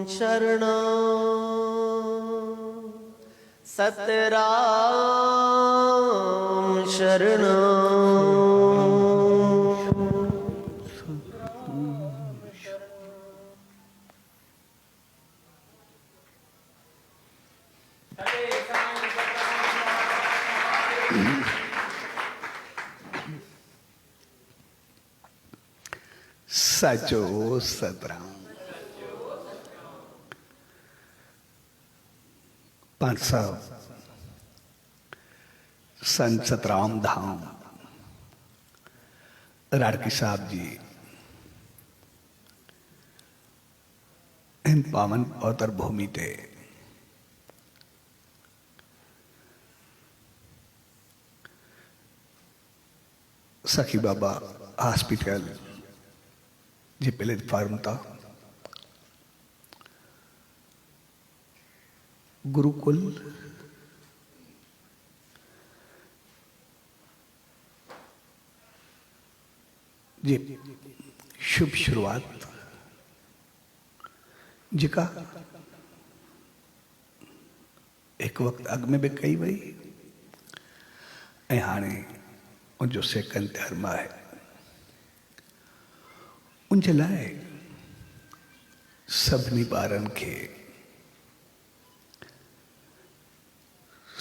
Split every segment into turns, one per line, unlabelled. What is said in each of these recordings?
शरणं सतराम शरणं
सचो सतराम। पंत साहब संत सतराम धाम राड़की साहब जी इन पावन अवतर भूमि ते सखी बाबा हॉस्पिटल जी प्लेटफार्म था गुरुकुल जी शुभ शुरुआत जिका एक वक्त अग में भी कई वही ऐं हाणे उनजो सेकंड टर्म है। उनजे लाइ सभिनी ॿारनि खे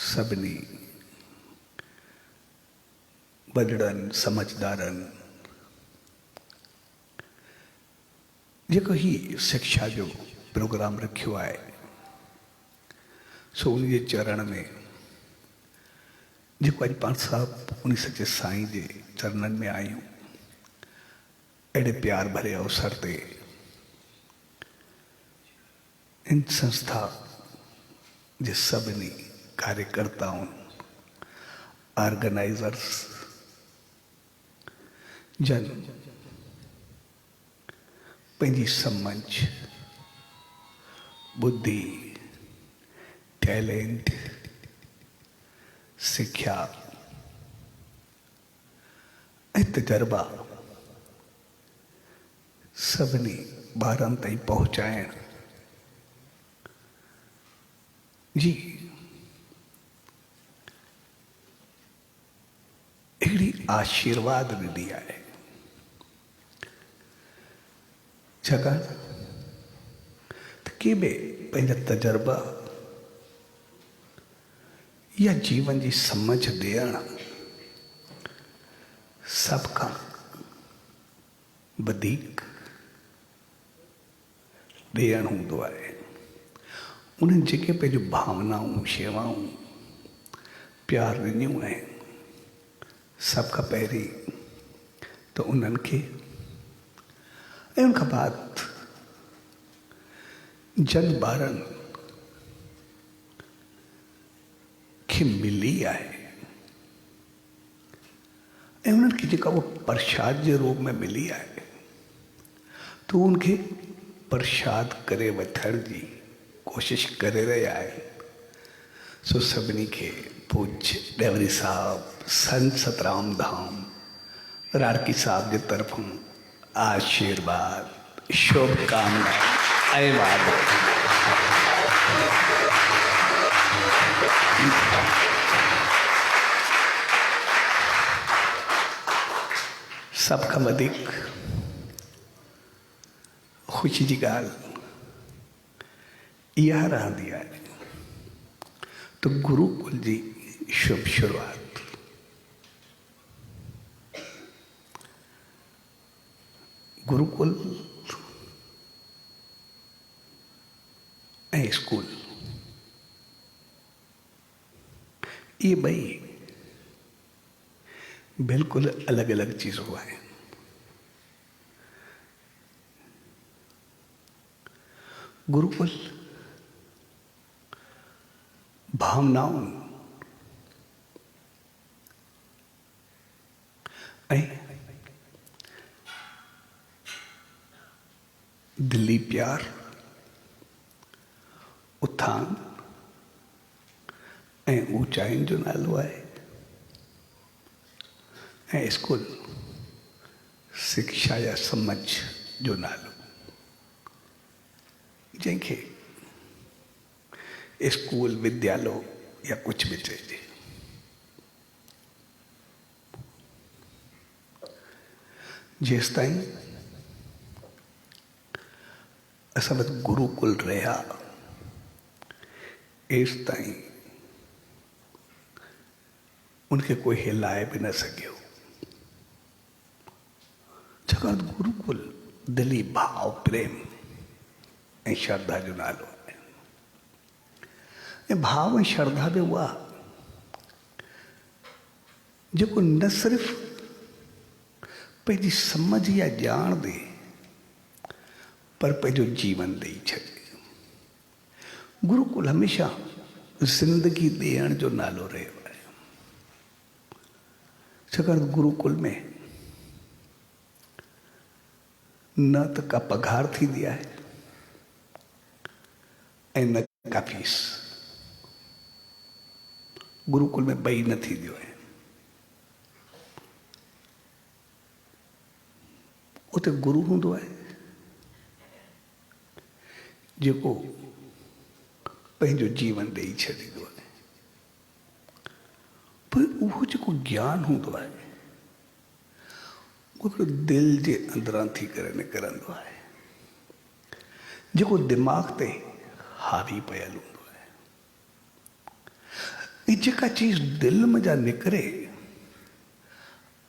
सभिनी वॾड़नि समझदारनि जेको ही शिक्षा जो प्रोग्राम रखियो आहे सो उन जे चरण में जेको अॼु पाण साहब उन सचे साईं जे चरणनि में आहियूं अड़े प्यार भरे अवसर ते इन संस्था जे सभिनी कार्यकर्ताओं ऑर्गेनाइजर्स जन पंहिंजी समझ बुद्धि टैलेंट सिख्या ऐं तजर्बा सभिनी ॿारनि ताईं पहुचाइण जी हिकिड़ी आशीर्वाद ॾिनी आहे। छाकाणि त के बि पंहिंजा तजर्बा या जीवन जी समझ ॾियण सभ खां वधीक ॾियण हूंदो आहे। उन्हनि जेके पंहिंजूं भावनाऊं शेवाऊं प्यार ॾिनियूं आहिनि सभ खां पहिरीं त उन्हनि खे ऐं उन खां बाद जन ॿारनि खे मिली आहे ऐं उन्हनि खे जेका उहा प्रसाद जे रूप में मिली आहे त उनखे प्रसाद करे वठण जी कोशिश करे रहिया आहिनि। सो सभिनी खे पूज्य डेवरी साहब संत सतराम धाम राड़की साहब जे तरफ़ों आशीर्वाद शुभकामना ऐं वादो। सभ खां वधीक ख़ुशी जी ॻाल्हि इहा रहंदी आहे त गुरुकुल जी शुभ शुरुआत गुरुकुल ऐं स्कूल ये ॿई बिल्कुलु अलॻि अलॻि चीज़ूं आहिनि। गुरुकुल भावनाउनि ऐं दिली प्यार उथान ऐं ऊंचाइनि जो नालो आहे ऐं स्कूल शिक्षा या समझ जो नालो जंहिंखे स्कूल विद्यालय या कुछ भी चइजे, जेसि ताईं असां वटि गुरुकुल रहिया एसि ताईं उनखे कोई हिलाए बि न सघियो। छाकाणि गुरुकुल दिली भाव प्रेम ऐं श्रद्धा जो नालो आहे। ऐं भाव ऐं श्रद्धा बि उहा जेको न सिर्फ़ पंहिंजी समझ या ॼाण ॾे पर पंहिंजो जीवन ॾेई छॾे। गुरुकुल हमेशह ज़िंदगी ॾियण जो नालो रहियो आहे। छाकाणि गुरुकुल में न त का पघार थींदी आहे ऐं न का फीस। गुरुकुल में ॿई न थींदियूं आहिनि। उते गुरु हूंदो आहे जेको पंहिंजो जीवन ॾेई छॾींदो आहे। पर उहो जेको ज्ञान हूंदो आहे उहो दिलि जे अंदरां थी करे निकिरंदो आहे, जेको दिमाग़ ते हावी पयल हूंदो आहे। ऐं जेका चीज़ दिलि में जा निकिरे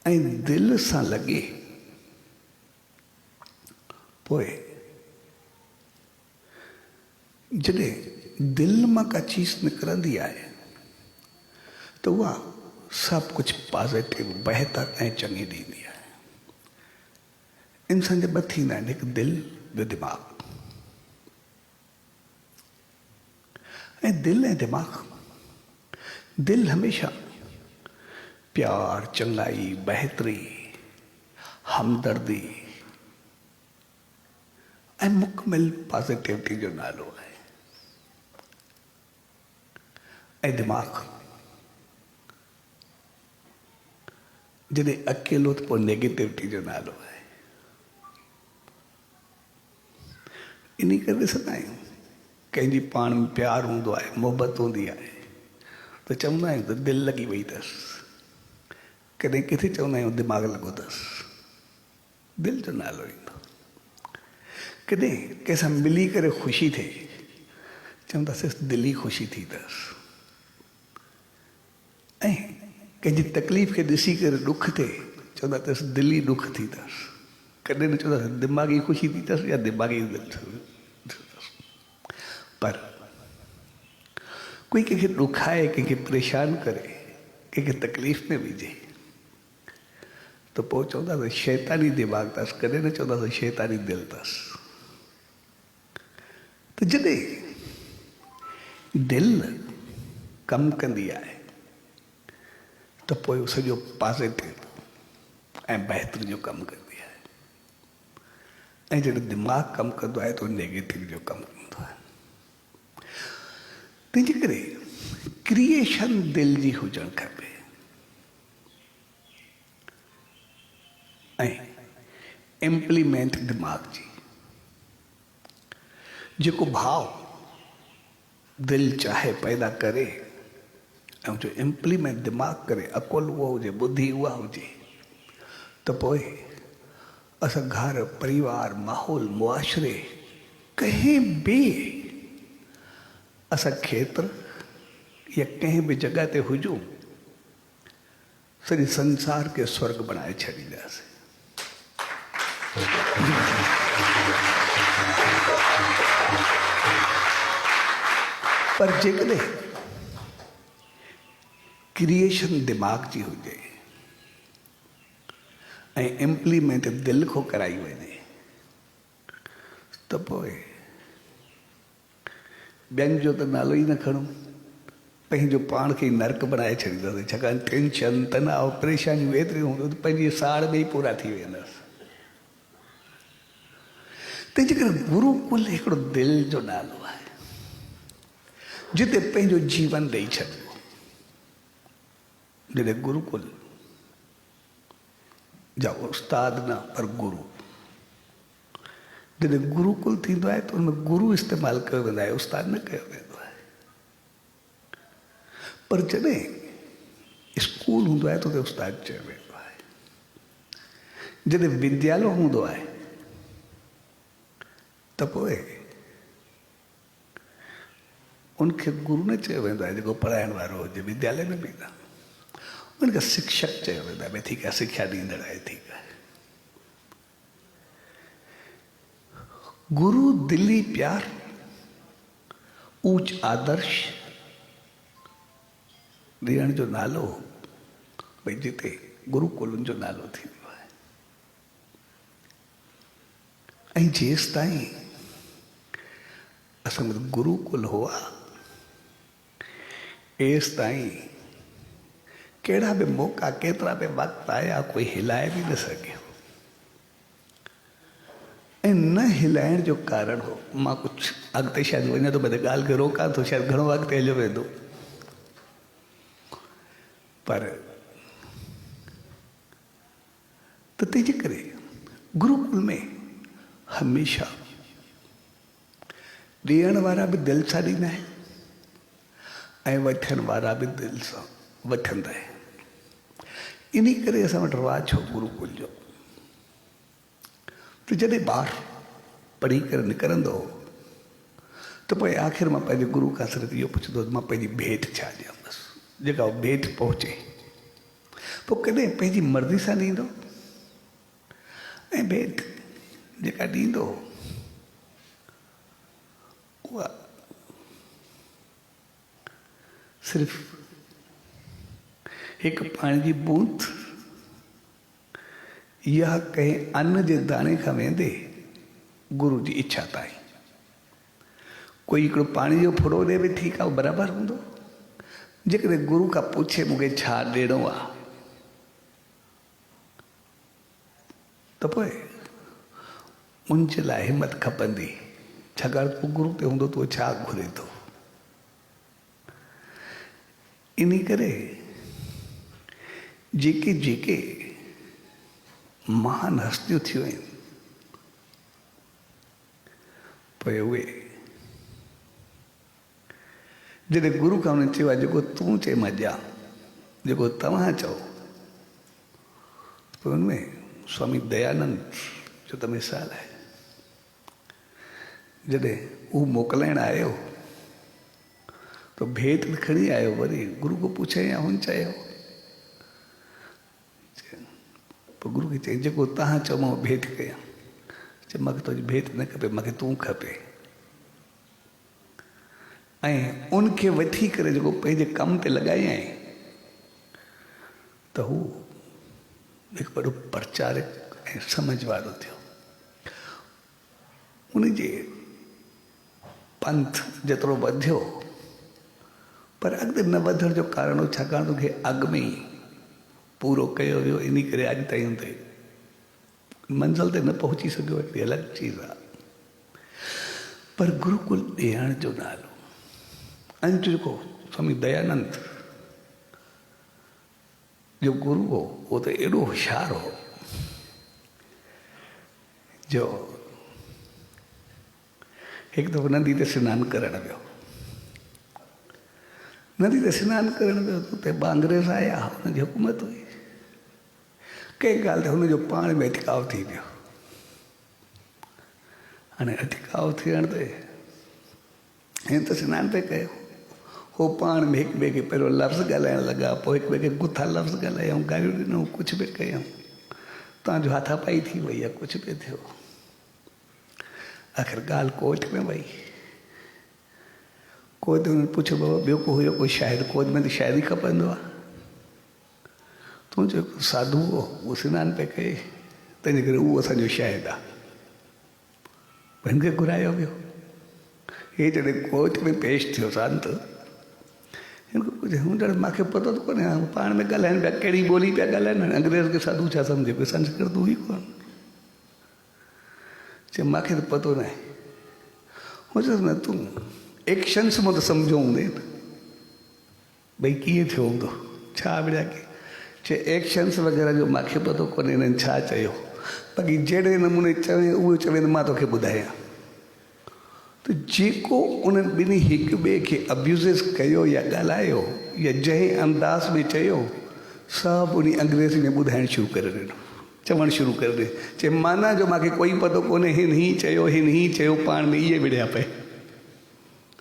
ऐं दिलि सां लॻे पोइ जॾहिं दिलि मां का चीज़ निकिरंदी आहे त उहा सभु कुझु पॉज़िटिव बहितर ऐं चङी ॾींदी आहे। इंसान जा ॿ थींदा आहिनि, हिकु दिलि ॿियो दिमाग़। ऐं दिलि ऐं दिमाग़, दिलि हमेशह प्यार, चङाई, बहितरी, हमदर्दी ऐं मुकमिल पॉज़िटिविटी जो नालो आहे। ऐं दिमाग़ जॾहिं अकेलो त पोइ नेगेटिविटी जो नालो आहे। इन करे ॾिसंदा आहियूं कंहिंजी पाण में प्यारु हूंदो आहे, मोहबत हूंदी आहे त चवंदा आहियूं त दिलि लॻी वई अथसि। कॾहिं किथे चवंदा आहियूं दिमाग़ लॻो अथसि, दिलि जो नालो ईंदो। कॾहिं कंहिंसां मिली करे ख़ुशी थिए चवंदासीं दिली ख़ुशी थी अथसि। ऐं कंहिंजी तकलीफ़ खे ॾिसी करे ॾुख थिए चवंदा अथसि दिली ॾुख थी अथसि। कॾहिं न चवंदासीं दिमाग़ी ख़ुशी थी अथसि या दिमाग़ी दिलि थी अथसि। पर कोई कंहिंखे ॾुखाए, कंहिंखे परेशान करे, कंहिंखे तकलीफ़ में विझे त पोइ चवंदासीं शैतानी दिमाग़ अथसि, कॾहिं न चवंदासीं शैतानी दिलि अथसि। त जॾहिं दिलि कमु कंदी आहे त पोइ सॼो पॉज़िटिव ऐं बहितर जो कमु कंदी आहे। ऐं जॾहिं दिमाग़ कमु कंदो आहे त नेगेटिव जो कमु कंदो आहे। तंहिंजे करे क्रिएशन दिलि जी हुजणु खपे ऐं इम्प्लीमेंट दिमाग़ जी। जेको भाव दिलि चाहे पैदा करे ऐं जो इम्प्लीमेंट दिमाग़ करे, अकुल उहो हुजे, बुद्धि उहा हुजे त पोइ असां घर, परिवार, माहौल, मुआशरे कंहिं बि असां खेत्र या कंहिं बि जॻह ते हुजूं सॼे संसार खे स्वर्ग बणाए छॾींदासीं। पर जेकॾहिं क्रिएशन दिमाग़ जी हुजे ऐं इम्प्लीमेंट दिलि खां कराई वञे त पोइ ॿियनि जो त नालो ई न खणूं, पंहिंजो पाण खे नर्क बनाए छॾींदासीं। छाकाणि टेंशन, तनाव, परेशानियूं एतिरियूं हूंदियूं त पंहिंजी साड़ में ई पूरा थी वेंदासीं। तंहिंजे करे गुरुकुल हिकिड़ो दिलि जो नालो आहे जिते पंहिंजो जीवन ॾेई छॾियो। जॾहिं गुरुकुल जा उस्ताद न पर गुरु जॾहिं गुरुकुल थींदो आहे त हुन गुरु इस्तेमालु कयो वेंदो आहे, उस्ताद न कयो वेंदो आहे। पर जॾहिं स्कूल हूंदो आहे त हुते उस्ताद चयो वेंदो आहे। जॾहिं विद्यालय हूंदो आहे त पोइ उनखे गुरु न चयो वेंदो आहे जेको पढ़ाइण वारो हुजे, विद्यालय में बि न, उनखे शिक्षक चयो वेंदो आहे। भई ठीकु आहे, शिक्षा ॾींदड़ आहे, ठीकु आहे। गुरु दिली प्यार, ऊच आदर्श ॾियण जो नालो, भई जिते गुरुकुलनि जो नालो थींदो आहे। ऐं जेसि ताईं असां वटि गुरुकुल हुआ, एसि ताईं कहिड़ा बि मौक़ा, केतिरा बि वक़्तु आया, कोई हिलाए बि न सघियो। ऐं न हिलाइण जो कारण हो, मां कुझु अॻिते शायदि वञा थो, भले ॻाल्हि खे रोकां थो, शायदि घणो अॻिते हलियो वेंदो, पर त तंहिंजे करे गुरुकुल में हमेशा ॾियण वारा बि दिलि सां ॾींदा आहिनि ऐं वठण वारा बि दिलि सां वठंदा आहिनि। इन करे असां वटि रवाज हो गुरुकुल जो। त जॾहिं ॿार पढ़ी करे निकिरंदो हो त पोइ आख़िर मां पंहिंजे गुरु खां सिर्फ़ु इहो पुछंदो हुउसि, मां पंहिंजी भेंट छा ॾियंदुसि। जेका उहा भेंट पहुचे, पोइ कॾहिं पंहिंजी मर्ज़ी सां ॾींदो, ऐं भेंट जेका ॾींदो उहा सिर्फ़ु हिकु पाणी जी बूंद या कंहिं अन्न जे दाणे खां वेंदे गुरु जी इच्छा ताईं। कोई हिकिड़ो पाणी जो फुड़ो ॾे बि ठीकु आहे, बराबरि हूंदो। जेकॾहिं गुरु खां पुछे मूंखे छा ॾियणो आहे, त पोइ उनजे लाइ हिमत खपंदी, छाकाणि पोइ गुरु ते हूंदो त उहो छा घुरे थो। इन करे जेके जेके महान हस्तियूं थियूं आहिनि, पोइ उहे जॾहिं गुरु खां उन्हनि चयो आहे जेको तूं चए मां ॾियां, जेको तव्हां चओ, पोइ हुनमें स्वामी दयानंद जो त मिसाल आहे। जॾहिं हू मोकिलाइण आयो तो भेंट खणी आयो, वरी गुरु को पुछे या हुन चयो, पोइ गुरु खे चई जेको तव्हां चओ मां भेंट कयां। चए मूंखे तुंहिंजी भेंट न खपे, मूंखे तूं खपे। ऐं उनखे वठी करे जेको पंहिंजे कम ते लॻायई त हू हिकु वॾो प्रचारक ऐं समझ वारो थियो। उनजे पंथ जेतिरो वधियो, पर अॻिते न वधण जो कारण हो छाकाणि उनखे अॻु में ई पूरो कयो वियो। इन करे अॼु ताईं हुते मंज़िल ते न पहुची सघियो, हिकिड़ी अलॻि चीज़ आहे। पर गुरुकुल ॾियण जो नालो, ऐं जेको स्वामी दयानंद जो गुरु हो, उहो त एॾो होशियारु हो जो हिकु दफ़ो नदी ते सनानु करणु वियो। नदी ते सनानु करणु वियो त उते अंग्रेज़ आया, हुनजी हुकूमत हुई। कंहिं ॻाल्हि ते हुनजो पाण में अटकाव थी वियो। हाणे अटकाव थियण ते हिन त सनानु पिया कयो, हो पाण में हिक ॿिए खे पहिरियों लफ़्ज़ ॻाल्हाइण लॻा, पोइ हिक ॿिए खे गुथा लफ़्ज़ ॻाल्हायूं, गारियूं ॾिनऊं, कुझु बि कयूं। तव्हांजो हथापाई थी वई आहे, कुझु बि थियो। आख़िर ॻाल्हि कोर्ट में वई। कोर्ट में पुछो बाबा ॿियो को हुयो कोई शाइर? कोर्ट में त शाइरी खपंदो आहे। तूं जेको साधू हो उहो सनानु पिया कये, तंहिंजे करे उहो असांजो शाइर आहे। हिन खे घुरायो वियो। हे जॾहिं कोर्ट में पेश थियो संत, हिन खां पुछे हूं ॼण मूंखे पतो त कोन्हे, पाण में ॻाल्हाइनि पिया, कहिड़ी ॿोली पिया ॻाल्हाइनि, अंग्रेज़ खे साधू छा सम्झे पियो, संस्कृत हुई कोन। चए मूंखे त पतो न आहे। हो चयोसि न तूं एक्शन्स मां त सम्झो हूंदे न, भई कीअं थियो हूंदो, छा विढ़िया की। चए एक्शन्स वग़ैरह जो मूंखे पतो कोन्हे हिननि छा चयो, बाक़ी जहिड़े नमूने चवे उहो चवे त मां तोखे ॿुधायां। त जेको उन्हनि ॿिन्ही हिक ॿिए खे अब्यूज़िस कयो या ॻाल्हायो या जंहिं अंदाज़ में चयो सभु उन अंग्रेज़ी में ॿुधाइणु शुरू करे ॾिनो, चवणु शुरू करे ॾे। चए माना जो मूंखे कोई पतो कोन्हे, हिन ही चयो, पाण में इहे विड़िया पए।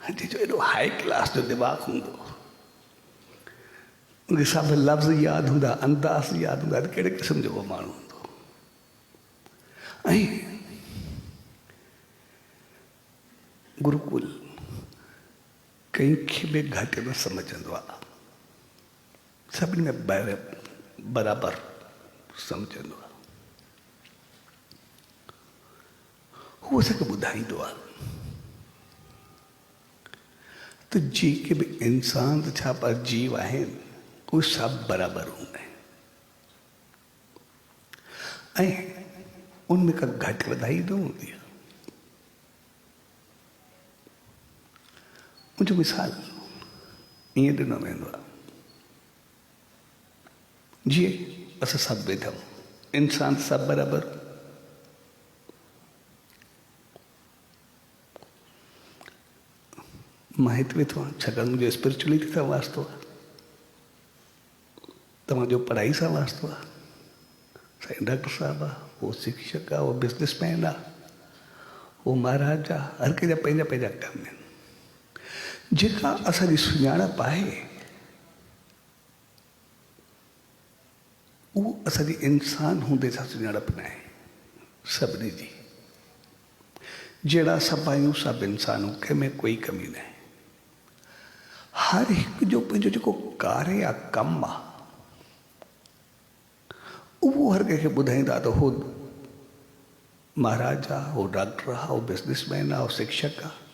जंहिंजो एॾो हाई क्लास जो दिमाग़ हूंदो, उनखे सभु लफ़्ज़ यादि हूंदा, अंदाज़ यादि हूंदा, त कहिड़े क़िस्म जो उहो माण्हू हूंदो। ऐं गुरुकुल कंहिंखे बि घटि न सम्झंदो आहे, सभिनी में बराबरि सम्झंदो आहे। हू असांखे ॿुधाईंदो आहे त जेके बि इंसान त छा पर जीव आहिनि उहे सभु बराबरि हूंदा आहिनि ऐं उनमें का घटि वधाई न हूंदी आहे। मुंहिंजो मिसाल ईअं ॾिनो वेंदो आहे, जीअं असां सभु वेठा आहियूं, इंसान सभु बराबरि, मां हिते वेठो आहियां छाकाणि मुंहिंजो स्पिरिचुअलिटी सां वास्तो आहे, तव्हांजो पढ़ाई सां वास्तो आहे, साईं डॉक्टर साहिबु आहे, उहो शिक्षक आहे, उहो बिज़नेसमैन आहे, उहो महाराज आहे, हर कंहिंजा पंहिंजा पंहिंजा कम आहिनि। जेका असांजी सुञाणप आहे उहो असांजी इंसान हूंदे सां सुञाणप न आहे सभिनी जी। जहिड़ा सभु आहियूं सभु इंसानूं, कंहिंमें कोई कमी न आहे। हर हिकु जो पंहिंजो जेको कार्य आहे, कमु आहे, उहो हर कंहिंखे ॿुधाईंदा त हो महाराज आहे, हो डॉक्टर आहे, हो बिज़नेसमैन आहे, हो शिक्षक आहे।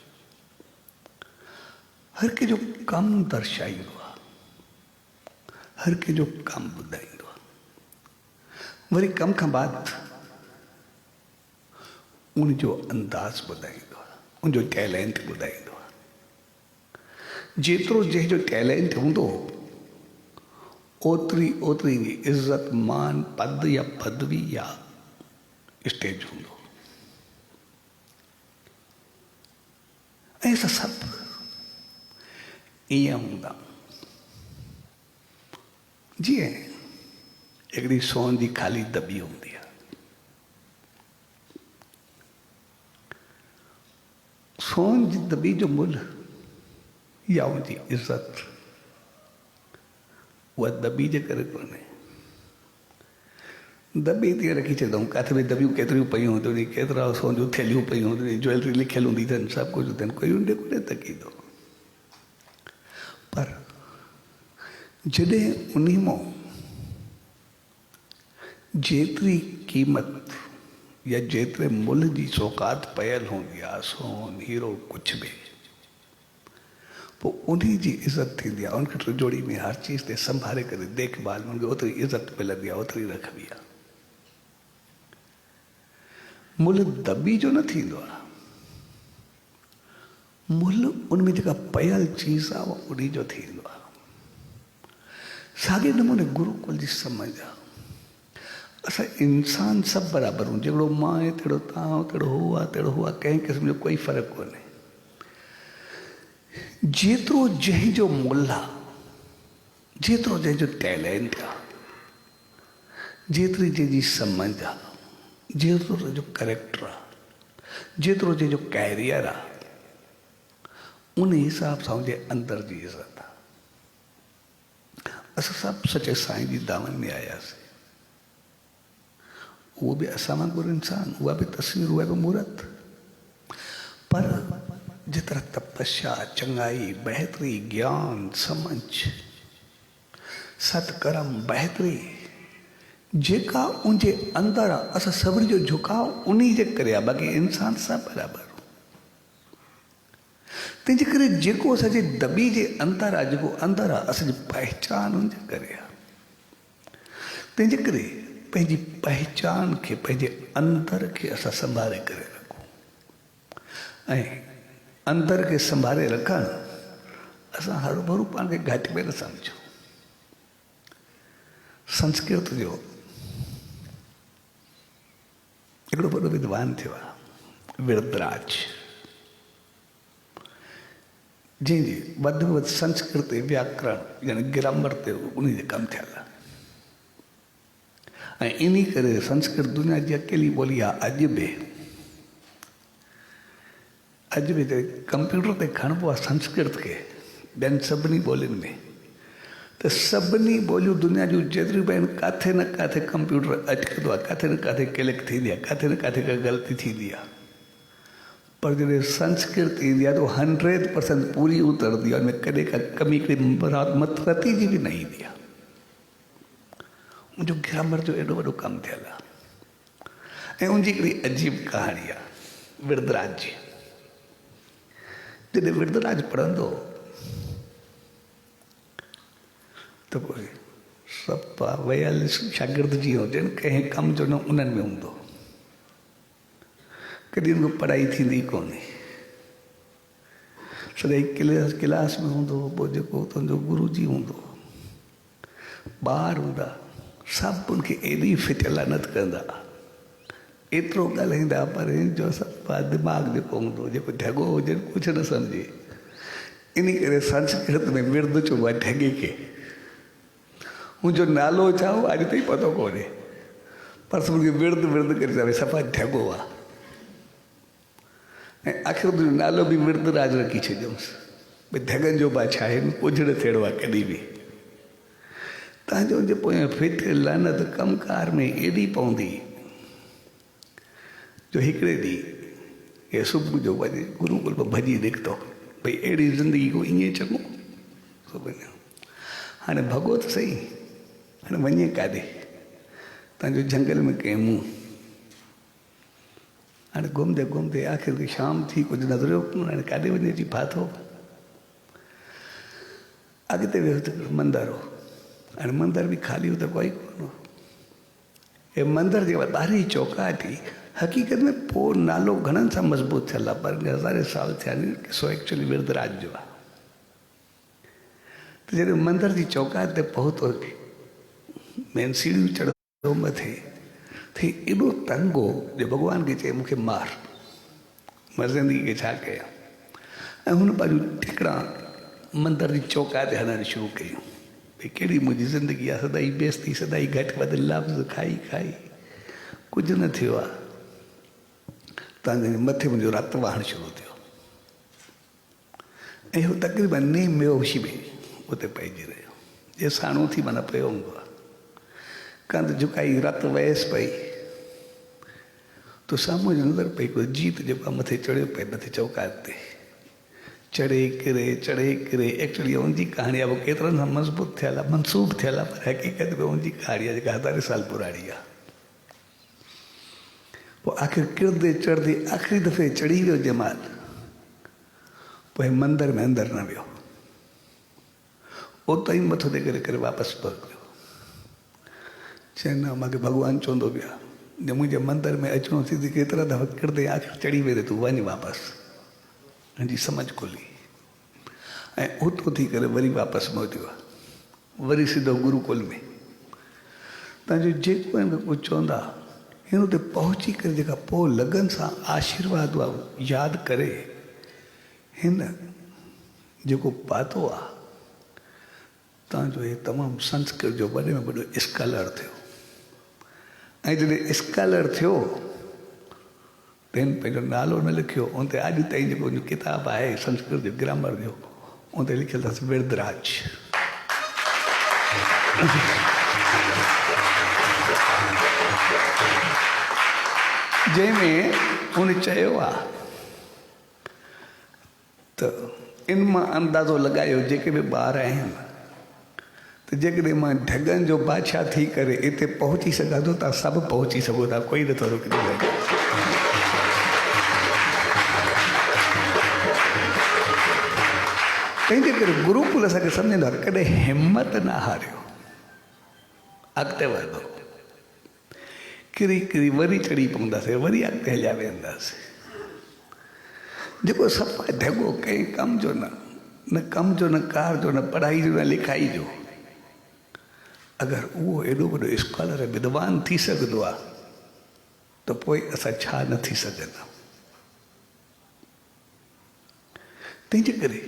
हर कंहिंजो कमु दर्शाईंदो आहे, हर कंहिंजो कमु ॿुधाईंदो आहे। वरी कम खां बाद उनजो अंदाज़ ॿुधाईंदो आहे, उनजो टैलेंट ॿुधाईंदो आहे। जेतिरो जंहिंजो टैलेंट हूंदो ओतिरी इज़त मान पद या पदवी या स्टेज हूंदो। ऐं असां सभु ईअं हूंदा। जीअं हिकिड़ी सोन जी ख़ाली दॿी हूंदी आहे, सोन जी दॿी जो मुल्ह या उनजी इज़त उहा दॿी जे करे कोन्हे। दॿी तीअं रखी छॾूं, किथे बि दॿियूं केतिरियूं पयूं हूंदियूं, केतिरा सोन जूं थैलियूं पयूं हूंदियूं, ज्वैलरी लिखियलु हूंदी अथनि, सभु कुझु अथनि, कोई उनजे कोन्हे तकींदो। पर जॾहिं उन मां जेतिरी क़ीमत या जेतिरे मुल्ह जी सौकात पयल हूंदी आहे, सोन हीरो कुझु बि, पोइ उन जी इज़त थींदी आहे। उनखे टिजोड़ी में हर चीज़ ते संभाले करे देखभाल में उनखे ओतिरी इज़त मिलंदी आहे, ओतिरी रखबी आहे। मुल्ह दॿी जो न थींदो आहे, मुल्ह उनमें जेका पयल चीज़ आहे उहा उन जो थींदो आहे। साॻे नमूने गुरुकुल जी समझ आहे, असां इंसान सभु बराबरि हूं, जहिड़ो मां आहे तहिड़ो तव्हां हो, तहिड़ो हू आहे तहिड़ो हू आहे, कंहिं क़िस्म जो कोई फ़र्क़ु कोन्हे। जेतिरो जंहिंजो मुल्ह आहे, जेतिरो जंहिंजो टैलेंट आहे, जेतिरी जंहिंजी समझ आहे, जेतिरो जंहिंजो करेक्टर आहे, जेतिरो जंहिंजो कैरियर आहे, उन हिसाब सां उनजे अंदर जी इज़त आहे। असां सभु सचे साईं जी दामन में आयासीं, उहो बि असां वांगुरु इंसान, उहा बि तस्वीर, उहा बि मूर्त। पर जेतिरा तपस्या, चङाई, बहितरी, ज्ञान, समझ, सतकर्म, बहितरी जेका उनजे अंदरि आहे, असां सभिनी जो झुकाव उन जे करे आहे। बाक़ी इंसान सभु बराबरि। तंहिंजे करे जेको असांजे दॿी जे अंदरि आहे, जेको अंदरि आहे, असांजी पहचान उनजे करे आहे। तंहिंजे करे पंहिंजी पहचान खे, पंहिंजे अंदर खे असां संभाले करे रखूं। ऐं अंदर खे संभाले रखणु असां हरू भरू पाण खे घटि में न सम्झूं। संस्कृत जो हिकिड़ो वॾो विद्वान थियो आहे विरदराज, जंहिंजी वधि में वधि संस्कृत व्याकरण यानी ग्रामर ते उन जो कमु थियल आहे। ऐं इन करे संस्कृत दुनिया जी अकेली ॿोली आहे। अॼु बि कंप्यूटर ते खणिबो आहे संस्कृत खे ॿियनि सभिनी ॿोलियुनि में, त सभिनी ॿोलियूं दुनिया जूं जेतिरियूं बि आहिनि किथे न किथे कंप्यूटर अटकंदो आहे, किथे न किथे क्लिक थींदी आहे, किथे न किथे का ग़लती थींदी आहे। पर जॾहिं संस्कृत ईंदी आहे त 100% पूरी उतरंदी आहे, हुनमें कॾहिं का कमी रती जी बि न ईंदी आहे। मुंहिंजो ग्रामर जो एॾो वॾो कमु थियल आहे। ऐं उनजी हिकिड़ी अजीब कहाणी आहे विरदराज जी। जॾहिं विरदराज पढ़ंदो त पोइ सभु वयल शागिर्द जीअं हुजनि, कंहिं कम जो न उन्हनि में हूंदो, कॾहिं उनखे पढ़ाई थींदी कोन्हे, सदाई क्लास में हूंदो। पोइ जेको तुंहिंजो गुरू जी हूंदो, ॿार हूंदा, सभु उनखे एॾी फिट लानत कंदा, एतिरो ॻाल्हाईंदा, पर जो सभु दिमाग़ जेको हूंदो, जेको ढॻो हुजे कुझु न सम्झे। इन करे संस्कृत में विर्द चइबो आहे ढॻे खे। मुंहिंजो नालो छा हो अॼु ताईं पतो कोन्हे, पर सभिनी खे विर्द विर्द करे चवे सफ़ा ढॻो आहे। ऐं आख़िर तुंहिंजो नालो बि विरदराज रखी छॾियोसि, भई ढॻनि जो बादशाह आहे, कुझु न थियणो आहे कॾहिं बि। तव्हांजो जे पोयां फिट लानत कमकार में एॾी पवंदी जो हिकिड़े ॾींहुं हे सुबुह जो वञे गुरुकुल में भॼी निकितो, भई अहिड़ी ज़िंदगी को ईअं चङो। सुबुह हाणे भॻो त सही, हाणे वञे काॾे, तव्हांजो जंगल में कंहिं मुंहुं। हाणे घुमंदे घुमंदे आख़िर शाम थी, कुझु नज़रियो कोन, हाणे काॾे वञे थी फाथो। अॻिते वियो त मंदरु हो, हाणे मंदर बि ख़ाली हो त कोई कोन हो। हे मंदर जे ॿाहिरी चौकाठी हक़ीक़त में पोइ नालो घणनि सां मज़बूत थियल आहे, पर हज़ारे साल थिया आहिनि। सो एक्चुअली विरदराज जो आहे। त जॾहिं मंदर जी चौकाट ते पहुतो, मेन सीढ़ियूं चढ़ो मथे, थी एॾो तंग हो जो भॻवान खे चए मूंखे मार, मां ज़िंदगी खे छा कयां। ऐं हुन पंहिंजूं ठिकड़ा मंदर जी चौकाट ते हलणु शुरू कयूं। भई कहिड़ी मुंहिंजी ज़िंदगी आहे, सदाई बेइज़ती, सदाई घटि वधि लफ़्ज़ खाई खाई, कुझु न थियो आहे। तव्हांजे मथे मुंहिंजो रतु वहणु शुरू थियो, ऐं हू तक़रीबन नीम बेहोशी में उते पइजी रहियो, जे साणो थी माना पियो हूंदो आहे। कंध झुकाई, रतु वयसि पई, तो साम्हूं जो नज़र पई कोई जीत जेको आहे मथे चढ़ियो पए, मथे चौकात ते चढ़े किरे। एक्चुअली उनजी कहाणी आहे, वो केतिरनि सां मज़बूत थियल आहे, मनसूब थियल आहे, पर हक़ीक़त में उनजी कहाणी आहे जेका हज़ारे साल पुराणी आहे। पोइ आख़िर किरंदे चढ़ंदे आख़िरी दफ़े चढ़ी वियो जंहिंमहिल, पोइ मंदर में अंदरि न वियो, उतां ई मथो टेके करे वापसि पहुतो। चए न मूंखे भॻवानु चवंदो पिया जो मुंहिंजे मंदर में अचिणो थी, केतिरा दफ़ा किरंदे आख़िर चढ़ी वेंदे तूं वञ वापसि। मुंहिंजी सम्झ खुली, ऐं उतो थी करे वरी वापसि मोटियो, वरी सिधो गुरुकुल में। तव्हांजो जेको हिन कुझु चवंदा, हिन उते पहुची करे जेका पोइ लगन सां आशीर्वाद आहे यादि करे, हिन जेको पातो आहे, तव्हांजो हे तमामु संस्कृत जो वॾे में वॾो स्कॉलर थियो। ऐं जॾहिं स्कॉलर थियो त हिन पंहिंजो नालो न लिखियो, उन ते अॼु ताईं जेको किताबु आहे संस्कृत जो ग्रामर जो, उन ते लिखियलु अथसि विरदराज। जंहिंमें उन चयो आहे त इन मां अंदाज़ो लॻायो जेके बि ॿार आहिनि, त जेकॾहिं मां ढॻनि जो बादशाह थी करे हिते पहुची सघां थो, तव्हां सभु पहुची सघो था, कोई नथो रोके सघे। तंहिंजे करे गुरुकुल असांखे सम्झंदो आहे कॾहिं हिमत न हारियो, अॻिते वधो, किरी वरी चढ़ी पवंदासीं, वरी अॻिते हलिया वेंदासीं। जेको सफ़ा ढॻो कंहिं कम जो न कम जो, न कार जो, न पढ़ाई जो, न लिखाई जो, अगरि उहो एॾो वॾो स्कॉलर विद्वान थी सघंदो आहे, तो पोइ असां छा न थी सघंदा। तंहिंजे करे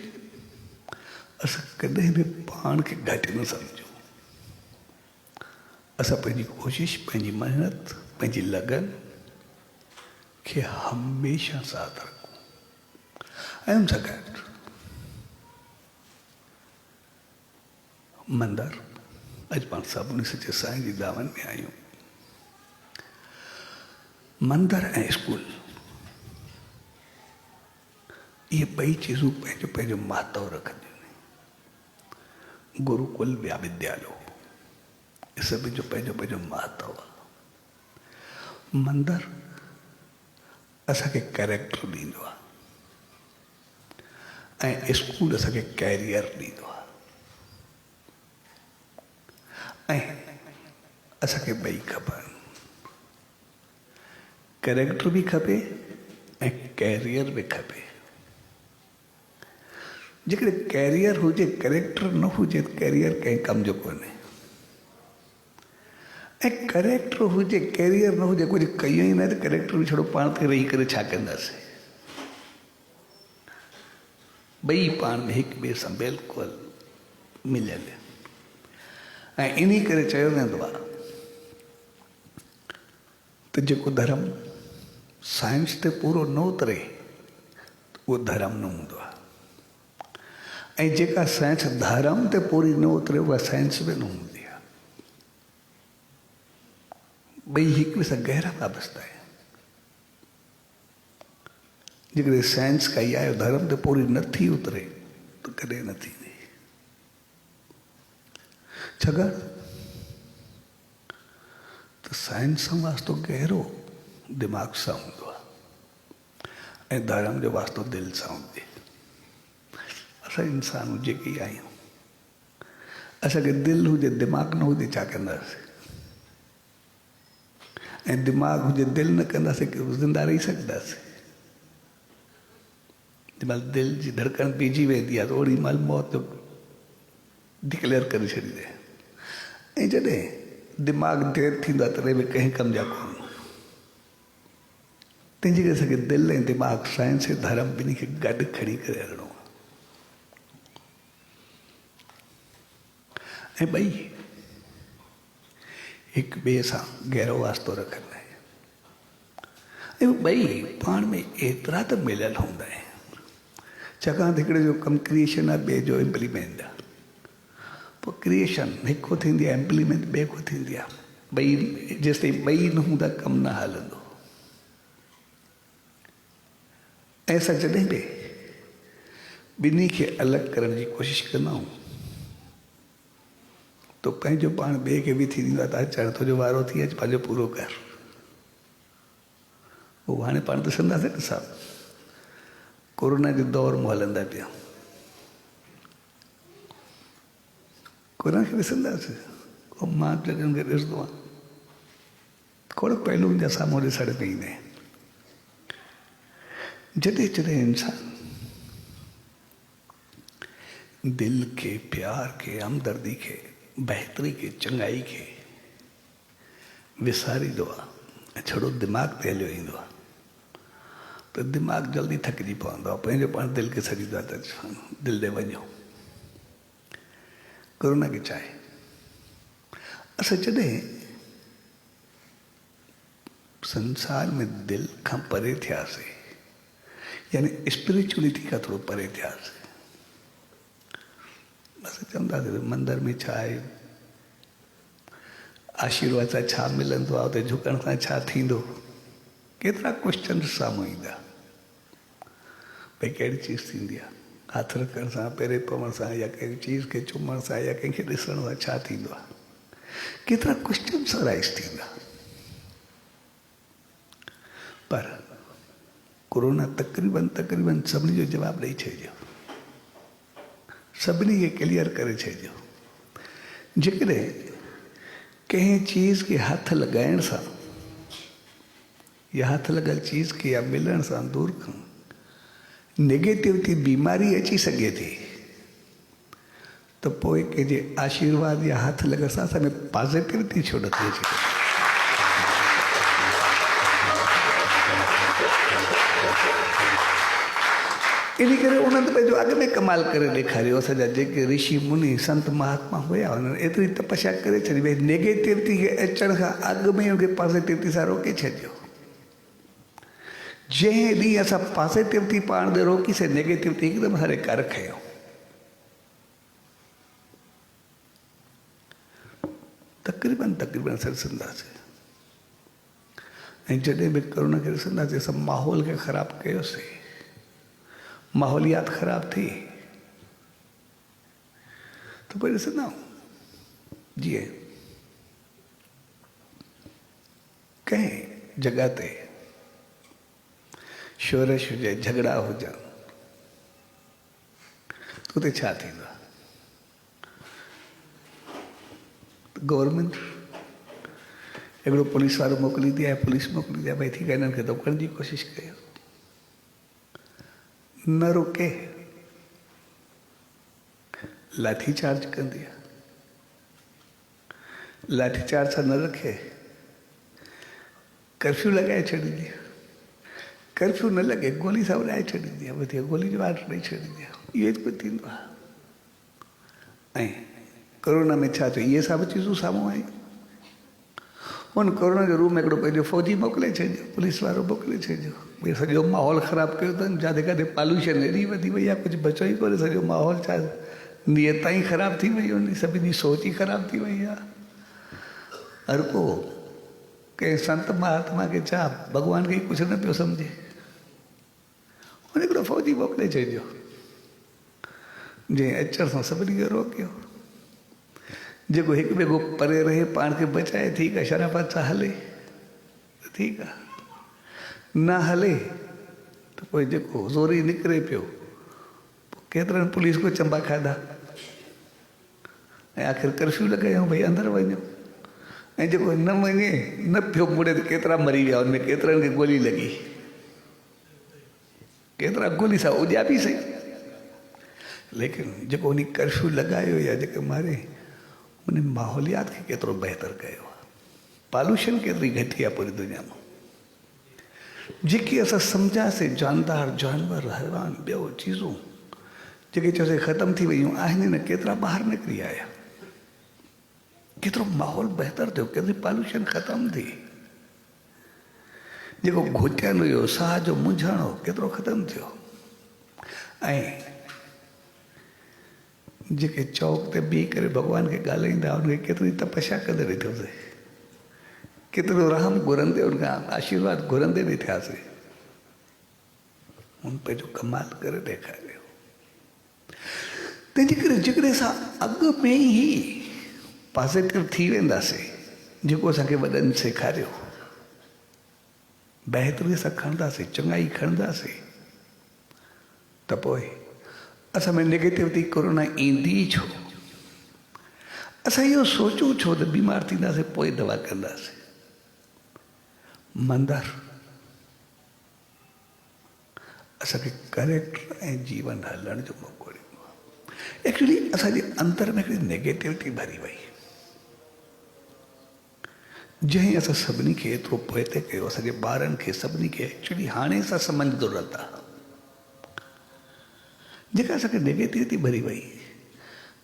असां कॾहिं बि पाण खे घटि न सम्झूं। असां पंहिंजी कोशिश, पंहिंजी मेहनत, पंहिंजी लगन खे हमेशह साथ रखूं। ऐं उन सां गॾु मंदरु, अॼु पाण सभिनी सचे साईं जी दावनि में आहियूं। मंदरु ऐं स्कूल, इहे ॿई चीज़ूं पंहिंजो पंहिंजो महत्व रखंदियूं आहिनि। गुरुकुल ॿिया विद्यालय, सभिनी जो पंहिंजो पंहिंजो महत्व आहे। मंदरु असांखे कैरेक्टर ॾींदो आहे ऐं स्कूल असांखे कैरियर ॾींदो आहे। ऐं असांखे ॿई खपनि, कैरेक्टर बि खपे ऐं कैरियर बि खपे। जेकॾहिं कैरियर हुजे, कैरेक्टर न हुजे, कैरियर कंहिं कम जो कोन्हे। ऐं कैरेक्टर हुजे, कैरियर न हुजे, कुझु कयूं ई न त कैरेक्टर बि छॾो, पाण ते रही करे छा कंदासीं। ॿई पाण में हिक ॿिए सां बिल्कुलु मिलियल। ऐं इन करे चयो वेंदो आहे त जेको धर्म साइंस ते पूरो न उतरे उहो धर्म न हूंदो आहे, ऐं जेका साइंस धर्म ते पूरी न उतरे उहा साइंस बि न हूंदी आहे। ॿई हिक ॿिए सां गहरा वाबस्ता आहिनि। जेकॾहिं साइंस काई आहे धर्म ते पूरी नथी उतरे त कॾहिं न थींदी। छाकाणि त साइंस सां वास्तो गहरो दिमाग़ सां हूंदो आहे ऐं धर्म जो वास्तो दिलि सां हूंदे। असां इंसानूं जेके ई आहियूं, असांखे दिलि हुजे दिमाग़ न हुजे छा कंदासीं? ऐं दिमाग़ हुजे दिलि न कंदासीं कि ज़िंदा रही सघंदासीं? जंहिंमहिल दिलि जी धड़कन पइजी वेंदी आहे त ओड़ी महिल मौत जो डिक्लेयर करे छॾींदे। ऐं जॾहिं दिमाग़ देरि थींदो आहे तॾहिं बि कंहिं कम जा कोन। तंहिंजे करे असांखे दिलि ऐं दिमाग़, साइंस ऐं धर्म ॿिन्ही खे गॾु खणी करे हलणो आहे। ऐं ॿई हिक ॿिए सां गहरो वास्तो रखंदा आहिनि। ऐं ॿई पाण में एतिरा त मिलियल हूंदा आहिनि। छाकाणि त हिकिड़े जो कमु क्रिएशन आहे, ॿिए जो इम्प्लीमेंट आहे। पोइ क्रिएशन हिकु थींदी आहे, इम्प्लीमेंट ॿिए को थींदी आहे। ॿई जेसि ताईं ॿई न हूंदा कमु न हलंदो। ऐं असां जॾहिं बि ॿिन्ही खे अलॻि करण जी कोशिशि कंदा आहियूं तो पंहिंजो पाण ॿिए खे बि थी ॾींदो आहे त अचणु तुंहिंजो वारो थी, अचु पंहिंजो पूरो कर। उहो हाणे पाण ॾिसंदासीं न साहब, कोरोना जे दौर में हलंदा पिया। कोरोना खे ॾिसंदासीं, मां जॾहिं खे ॾिसंदो आहियां खोड़ पहलुनि जा साम्हूं ॾिसण में ईंदा आहिनि। जॾहिं जॾहिं इंसान दिलि खे, प्यार खे, हमदर्दी खे, बहितरी खे, चङाई खे विसारींदो आहे ऐं छड़ो दिमाग़ ते हलियो ईंदो आहे त दिमाग़ जल्दी थकिजी पवंदो आहे। पंहिंजो पाण दिलि खे सॾींदो आहे त दिलि ॾे वञो। कोरोना खे छा आहे, असां जॾहिं संसार में दिलि खां परे थियासीं, यानी स्पिरिचुअलिटी खां थोरो परे थियासीं, असां चवंदासीं मंदर में छा आहे, आशीर्वाद सां छा मिलंदो आहे, उते झुकण सां छा थींदो। केतिरा क्वेश्चन साम्हूं ईंदा भई कहिड़ी चीज़ थींदी आहे, हथ रखण सां, पेरे पवण सां, या कंहिं चीज़ खे चुमण सां, या कंहिंखे ॾिसण सां छा थींदो आहे। केतिरा क्वेश्चन राइज़ थींदा। पर कोरोना तक़रीबन सभिनी जो जवाबु ॾेई छॾियो, सभिनी खे क्लियर करे छॾियो। जेकॾहिं कंहिं चीज़ खे हथ लॻाइण सां या हथ लॻल चीज़ खे या मिलण सां दूर खां नेगेटिविटी बीमारी अची सघे थी, त पोइ कंहिंजे आशीर्वाद या हथ लॻण सां असां में पॉज़िटिविटी छो नथी अचे। इन करे उन्हनि पंहिंजो अॻ में कमाल करे ॾेखारियो। असांजा जेके ऋषि मुनि संत महात्मा हुया उन्हनि एतिरी तपस्या करे छॾी भई नेगेटिविटी खे अचण खां अॻु में उनखे पॉज़िटिविटी सां रोके छॾियो। जंहिं ॾींहुं असां पॉज़िटिविटी पाण ते रोकीसीं नेगेटिविटी हिकदमि असांजे कर खयो। तक़रीबन असां ॾिसंदासीं। ऐं जॾहिं बि करोना खे ॾिसंदासीं असां माहौल खे ख़राबु कयोसीं, माहौलियात ख़राबु थी त पोइ ॾिसंदा जीअं कंहिं जॻह ते शोरश हुजे, झगड़ा हुजनि त उते छा थींदो आहे? गवर्नमेंट हिकिड़ो पुलिस वारो मोकिलींदी आहे, पुलिस मोकिलींदी आहे, भई ठीकु आहे हिननि खे रोकण जी कोशिशि कयो, न रोके लाठी चार्ज कंदी आहे, लाठी चार्ज सां न रखे कर्फ्यू लॻाए छॾींदी आहे, कर्फ्यू न लॻे गोली सां उॾाए छॾींदी आहे, वधी गोली जो आर्डर ॾेई छॾींदी आहे। इहो कुझु थींदो आहे। ऐं कोरोना में छा थियो, इहे सभु चीज़ूं साम्हूं आयूं। उन कोरोना जे रूम में हिकिड़ो पंहिंजो फ़ौजी मोकिले छॾियो, पुलिस वारो मोकिले छॾियो, भई सॼो माहौल ख़राबु कयो अथनि। जिते किथे पॉल्यूशन एॾी वधी वई आहे, कुझु बचो ई कोन्हे, सॼो माहौल छा नियत ई ख़राबु थी वई, उन सभिनी जी सोच ई ख़राबु थी वई आहे। हर को कंहिं संत महात्मा खे छा भॻवान खे ई कुझु न पियो सम्झे, उन हिकिड़ो फ़ौजी मोकिले छॾियो, जंहिं अचण सां सभिनी खे रोकियो। जेको हिकु ॿिए खां परे रहे, पाण खे बचाए, ठीकु आहे, शराफ़त सां हले त ठीकु आहे, न हले त पोइ जेको ज़ोरी निकिरे पियो, केतिरनि पुलिस को चंबा खाधा, ऐं आख़िर कर्फ्यू लॻायूं भई अंदरि वञो, ऐं जेको न वञे न पियो मुड़े त केतिरा मरी विया, उनमें केतिरनि खे गोली लॻी, केतिरा गोली सां उॼा बि सही। लेकिन जेको उन कर्फ्यू लॻायो या जेके मारे, उन माहौलियात खे केतिरो बहितर कयो आहे, पॉल्यूशन केतिरी घटी आहे पूरी दुनिया में। जेके असां सम्झासीं जानदार जानवर हैवान ॿियो चीज़ूं जेके चयोसीं ख़तमु थी वियूं आहिनि, न केतिरा ॿाहिरि निकिरी आया, केतिरो माहौल बहितर थियो, केतिरी पॉल्यूशन ख़तमु थी, जेको घुटियल हुयो, साह जो मुंझण हो, केतिरो ख़तमु थियो। ऐं जेके चौक ते बीह करे भॻवान खे ॻाल्हाईंदा हुनखे केतिरी तपस्या कंदे ॾिठोसीं, केतिरो रहम घुरंदे उनखां आशीर्वाद घुरंदे ॾिठासीं, उन पंहिंजो कमाल करे ॾेखारियो। तंहिंजे करे जेकॾहिं असां अॻु में ई पॉज़िटिव थी वेंदासीं, जेको असांखे वॾनि सेखारियो, बहितरीअ सां खणंदासीं, चङाई खणंदासीं, त पोइ असां में नेगेटिविटी कोरोना ईंदी छो? असां इहो सोचूं छो त बीमार थींदासीं पोइ दवा कंदासीं? मंदर असांखे करेक्टर ऐं जीवन हलण जो मौक़ो ॾिनो आहे। एक्चुअली असांजे अंदर में हिकिड़ी नेगेटिविटी भरी वई, जंहिं असां सभिनी खे एतिरो पोइते कयो, असांजे ॿारनि खे सभिनी खे एक्चुअली हाणे असां सम्झ ज़रूरत आहे, जेका असांखे नेगेटिविटी भरी वई,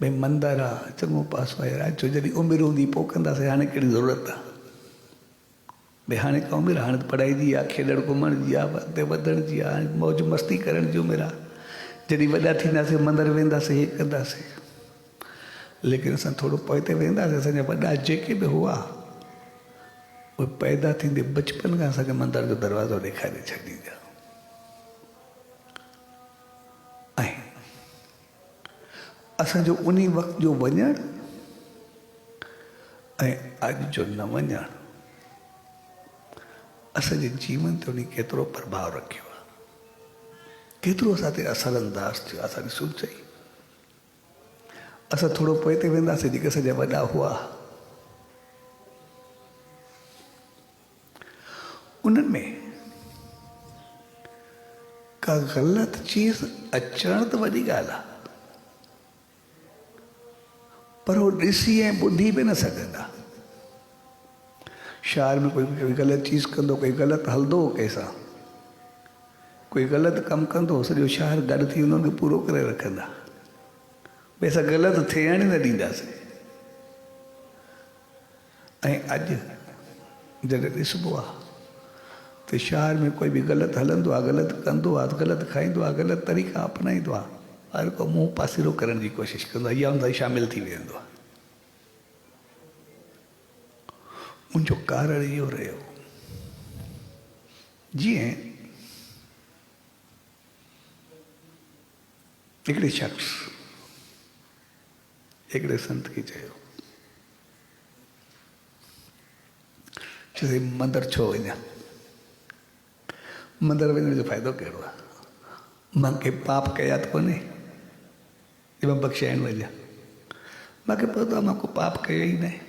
भई मंदर आहे, चङो पासो आहे, राजो जॾहिं उमिरि हूंदी पोइ कंदासीं, हाणे कहिड़ी ज़रूरत आहे, भई हाणे का उमिरि, हाणे त पढ़ाई जी आहे, खेॾण घुमण जी आहे, अॻिते वधण जी आहे, मौज मस्ती करण जी उमिरि आहे, जॾहिं वॾा थींदासीं मंदर वेंदासीं, हे कंदासीं। लेकिन असां थोरो पोइते वेंदासीं, असांजा वॾा जेके बि हुआ उहे पैदा थींदे बचपन खां असांखे मंदर जो दरवाज़ो ॾेखारे छॾींदा। ऐं असांजो उन वक़्त जो वञणु ऐं अॼु जो न वञणु असांजे जीवन ते उन केतिरो प्रभाव रखियो आहे, केतिरो असां ते असर अंदाज़ थियो, असांजी सोचई। असां थोरो पोइते वेंदासीं, जेके असांजा वॾा हुआ उन्हनि में का ग़लति चीज़ अचण त वॾी ॻाल्हि आहे, पर उहो ॾिसी ऐं ॿुधी बि न सघंदा। शहर में कोई ग़लति चीज़ कंदो, कोई ग़लति हलंदो कंहिंसां, कोई ग़लति कमु कंदो सॼो शहर गॾु थी हुननि खे पूरो करे रखंदा। भई असां ग़लति थियण न ॾींदासीं। ऐं अॼु जॾहिं ॾिसबो आहे त शहर में कोई बि ग़लति हलंदो आहे, ग़लति कंदो आहे, ग़लति खाईंदो आहे, ग़लति तरीक़ा अपनाईंदो आहे, हर को मुंहुं पासीरो करण जी कोशिशि कंदो आहे या हुन शामिलु थी वेंदो आहे। मुंहिंजो कारण इहो रहियो, जीअं हिकिड़े शख़्स हिकिड़े संत खे चयो, चए मंदरु छो वञा, मंदरु वञण जो फ़ाइदो कहिड़ो आहे, मूंखे पाप कया त कोन्हे जे मां बख़्शाइण वञा, मूंखे पतो आहे मां को पाप कयो ई न आहे।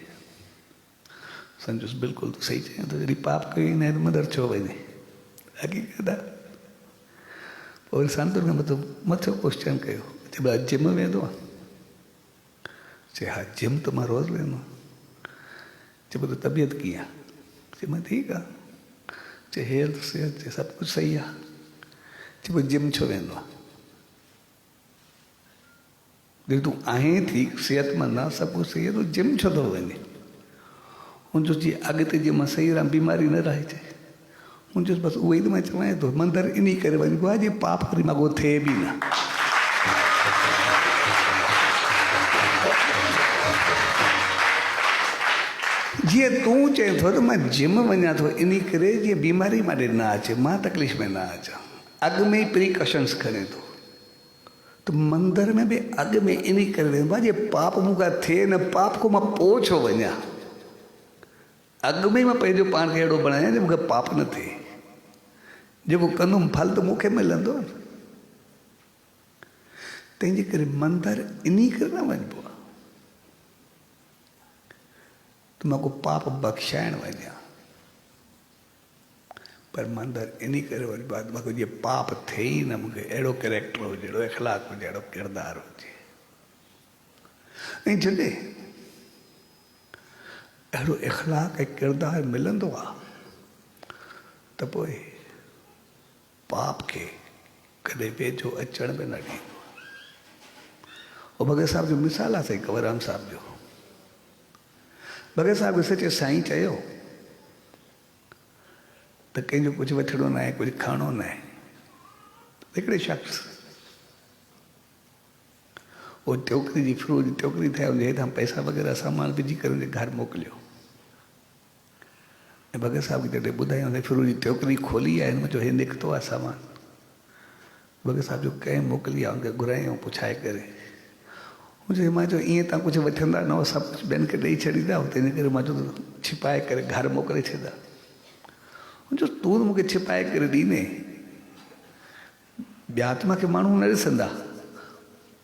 सम्झुसि बिल्कुलु तूं सही चईं थो, जॾहिं पाप कयो ई न आहे त मंदरु छो वञे, हक़ीक़त आहे। पोइ वरी संतुनि खां मथो क्वेश्चन कयो, चए भाई जिम वेंदो आहे, चए हा जिम त मां रोज़ु वेंदो आहियां। चए पोइ त तबियत कीअं आहे, चए मां ठीकु आहे, चए हेल्थ सिहत चए सभु कुझु सही आहे। चए पोइ जिम छो वेंदो आहे, जॾहिं तूं आहीं ठीक सिहतमंद आहे सभु कुझु सही आहे, तूं जिम छो थो वञे। हुनजो जीअं अॻिते जीअं मां सही रहां बीमारी न रहे चए, हुनजो बसि उहो ई त मां चवां थो मंदरु इन करे वञिबो आहे जीअं पाप वरी मां थिए बि न। जीअं तूं चए थो त मां जिम वञा थो इन करे जीअं बीमारी मां ॾे न अचे, मां तकलीफ़ में न अचां, अॻु में ई प्रिकॉशन्स खणे थो। त मंदर में बि अॻु में इन करे वेंदो आहे जीअं पाप मूंखां थिए न, पाप को मां पोइ छो वञा, अॻु में ई मां पंहिंजो पाण खे अहिड़ो बणायां जो मूंखे पाप न थिए, जेको कंदुमि फल त मूंखे मिलंदो। तंहिंजे करे मंदरु इन करे न वञिबो आहे त मां को पाप बख़्शाइण वञा, पर मंदरु इन करे वञिबो आहे त मूंखे जीअं पाप थिए ई न, मूंखे अहिड़ो कैरेक्टर हुजे, अहिड़ो इख़लाक़ हुजे, अहिड़ो किरदारु हुजे। ऐं जॾहिं अहिड़ो इख़लाक़ ऐं किरदारु मिलंदो आहे त पोइ पाप खे कॾहिं वेझो अचण में न ॾींदो। उहो भगत साहिब जो मिसाल आहे साईं कंवरराम साहिब जो। भगत साहिब सचे साईं चयो त कंहिंजो कुझु वठिणो न आहे, कुझु खाइणो न आहे। हिकिड़े शख़्स उहो टोकरी जी फ्रूट जी टोकरी ठाहे हुनजे हेठां पैसा वग़ैरह सामान विझी करे हुनजे घर मोकिलियो। ऐं भगत साहिब खे जॾहिं ॿुधाईं हुन फ्रूट जी टोकरी खोली आहे, हिन जो हे निकितो आहे सामान। भगत साहिब जो कंहिं मोकिली आहे, हुनखे घुरायूं पुछाए करे। हुनजे मां चयो ईअं तव्हां कुझु वठंदा न हो, सभु कुझु ॿियनि खे ॾेई छॾींदा, हुते इन करे मां चयो छिपाए करे घर मोकिले छॾींदा। हुनजो तूं मूंखे छिपाए करे ॾींदे, ॿिया त मूंखे माण्हू न ॾिसंदा,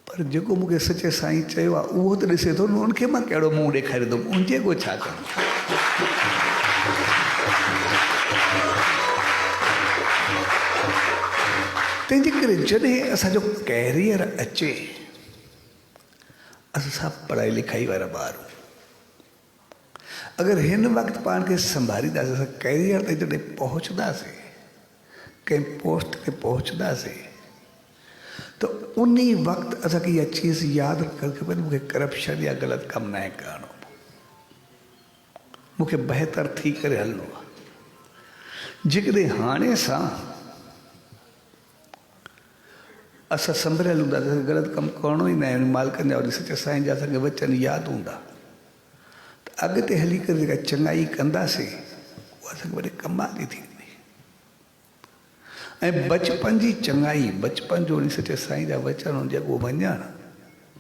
पर जेको मूंखे सचे साईं चयो आहे उहो त ॾिसे थो न, उनखे मां कहिड़ो मुंहुं ॾेखारींदुमि, उनजे को छा कंदुमि। तंहिंजे करे जॾहिं असांजो कैरियर अचे, असां सभु पढ़ाई लिखाई वारा ॿार, अगरि हिन वक़्तु पाण खे संभालींदासीं, असां कैरियर ते जॾहिं पहुचंदासीं, कंहिं पोस्ट ते पहुचंदासीं, त उन वक़्तु असांखे इहा चीज़ यादि रखणु खपे, मूंखे करप्शन या ग़लति कमु न आहे करिणो, मूंखे बहितर थी करे हलणो आहे। जेकॾहिं हाणे सां असां संभरियल हूंदासीं, ग़लति कमु करिणो ई न आहे, मालिकनि जा सचे साईं जा असांखे वचन यादि हूंदा, त अॻिते हली करे जेका चङाई कंदासीं उहा असांखे वॾे कमाल जी थींदी। ऐं बचपन जी चङाई, बचपन जो उन सचे साईं जा वचन जेको वञणु,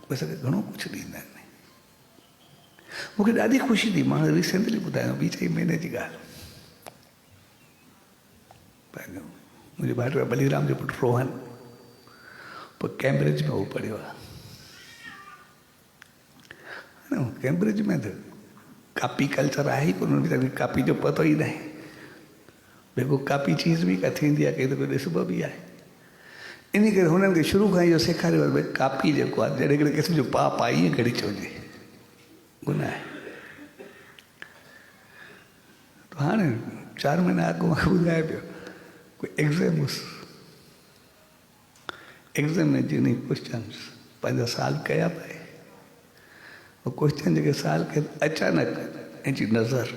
उहे असांखे घणो कुझु ॾींदा आहिनि। मूंखे ॾाढी ख़ुशी थी, मां रिसेंटली ॿुधायो, ॿी 4 महीने जी ॻाल्हि, पंहिंजो मुंहिंजे भाइट बलीराम जो पुटु रोहन, पोइ कैम्ब्रिज में उहो पढ़ियो आहे। कैम्ब्रिज में त कापी कल्चर आहे ई कोन, उनखे कापी जो पतो ई न आहे, भई को कापी चीज़ बि का थींदी आहे, कंहिं त कोई ॾिसबो बि आहे। इन करे हुननि खे शुरू खां इहो सेखारियो आहे, भई कापी जेको आहे जहिड़े कहिड़े क़िस्म जो पाप आहे ईअं घड़ी चवजे, गुनाह आहे। त हाणे 4 महीना अॻु मूंखे ॿुधाए पियो, कोई एग्ज़ाम हुउसि, एग्ज़ाम में जिनी क्वेश्चन पंहिंजा साल कया पए वो क्वेश्चन जेके साल के अचानक जी नज़र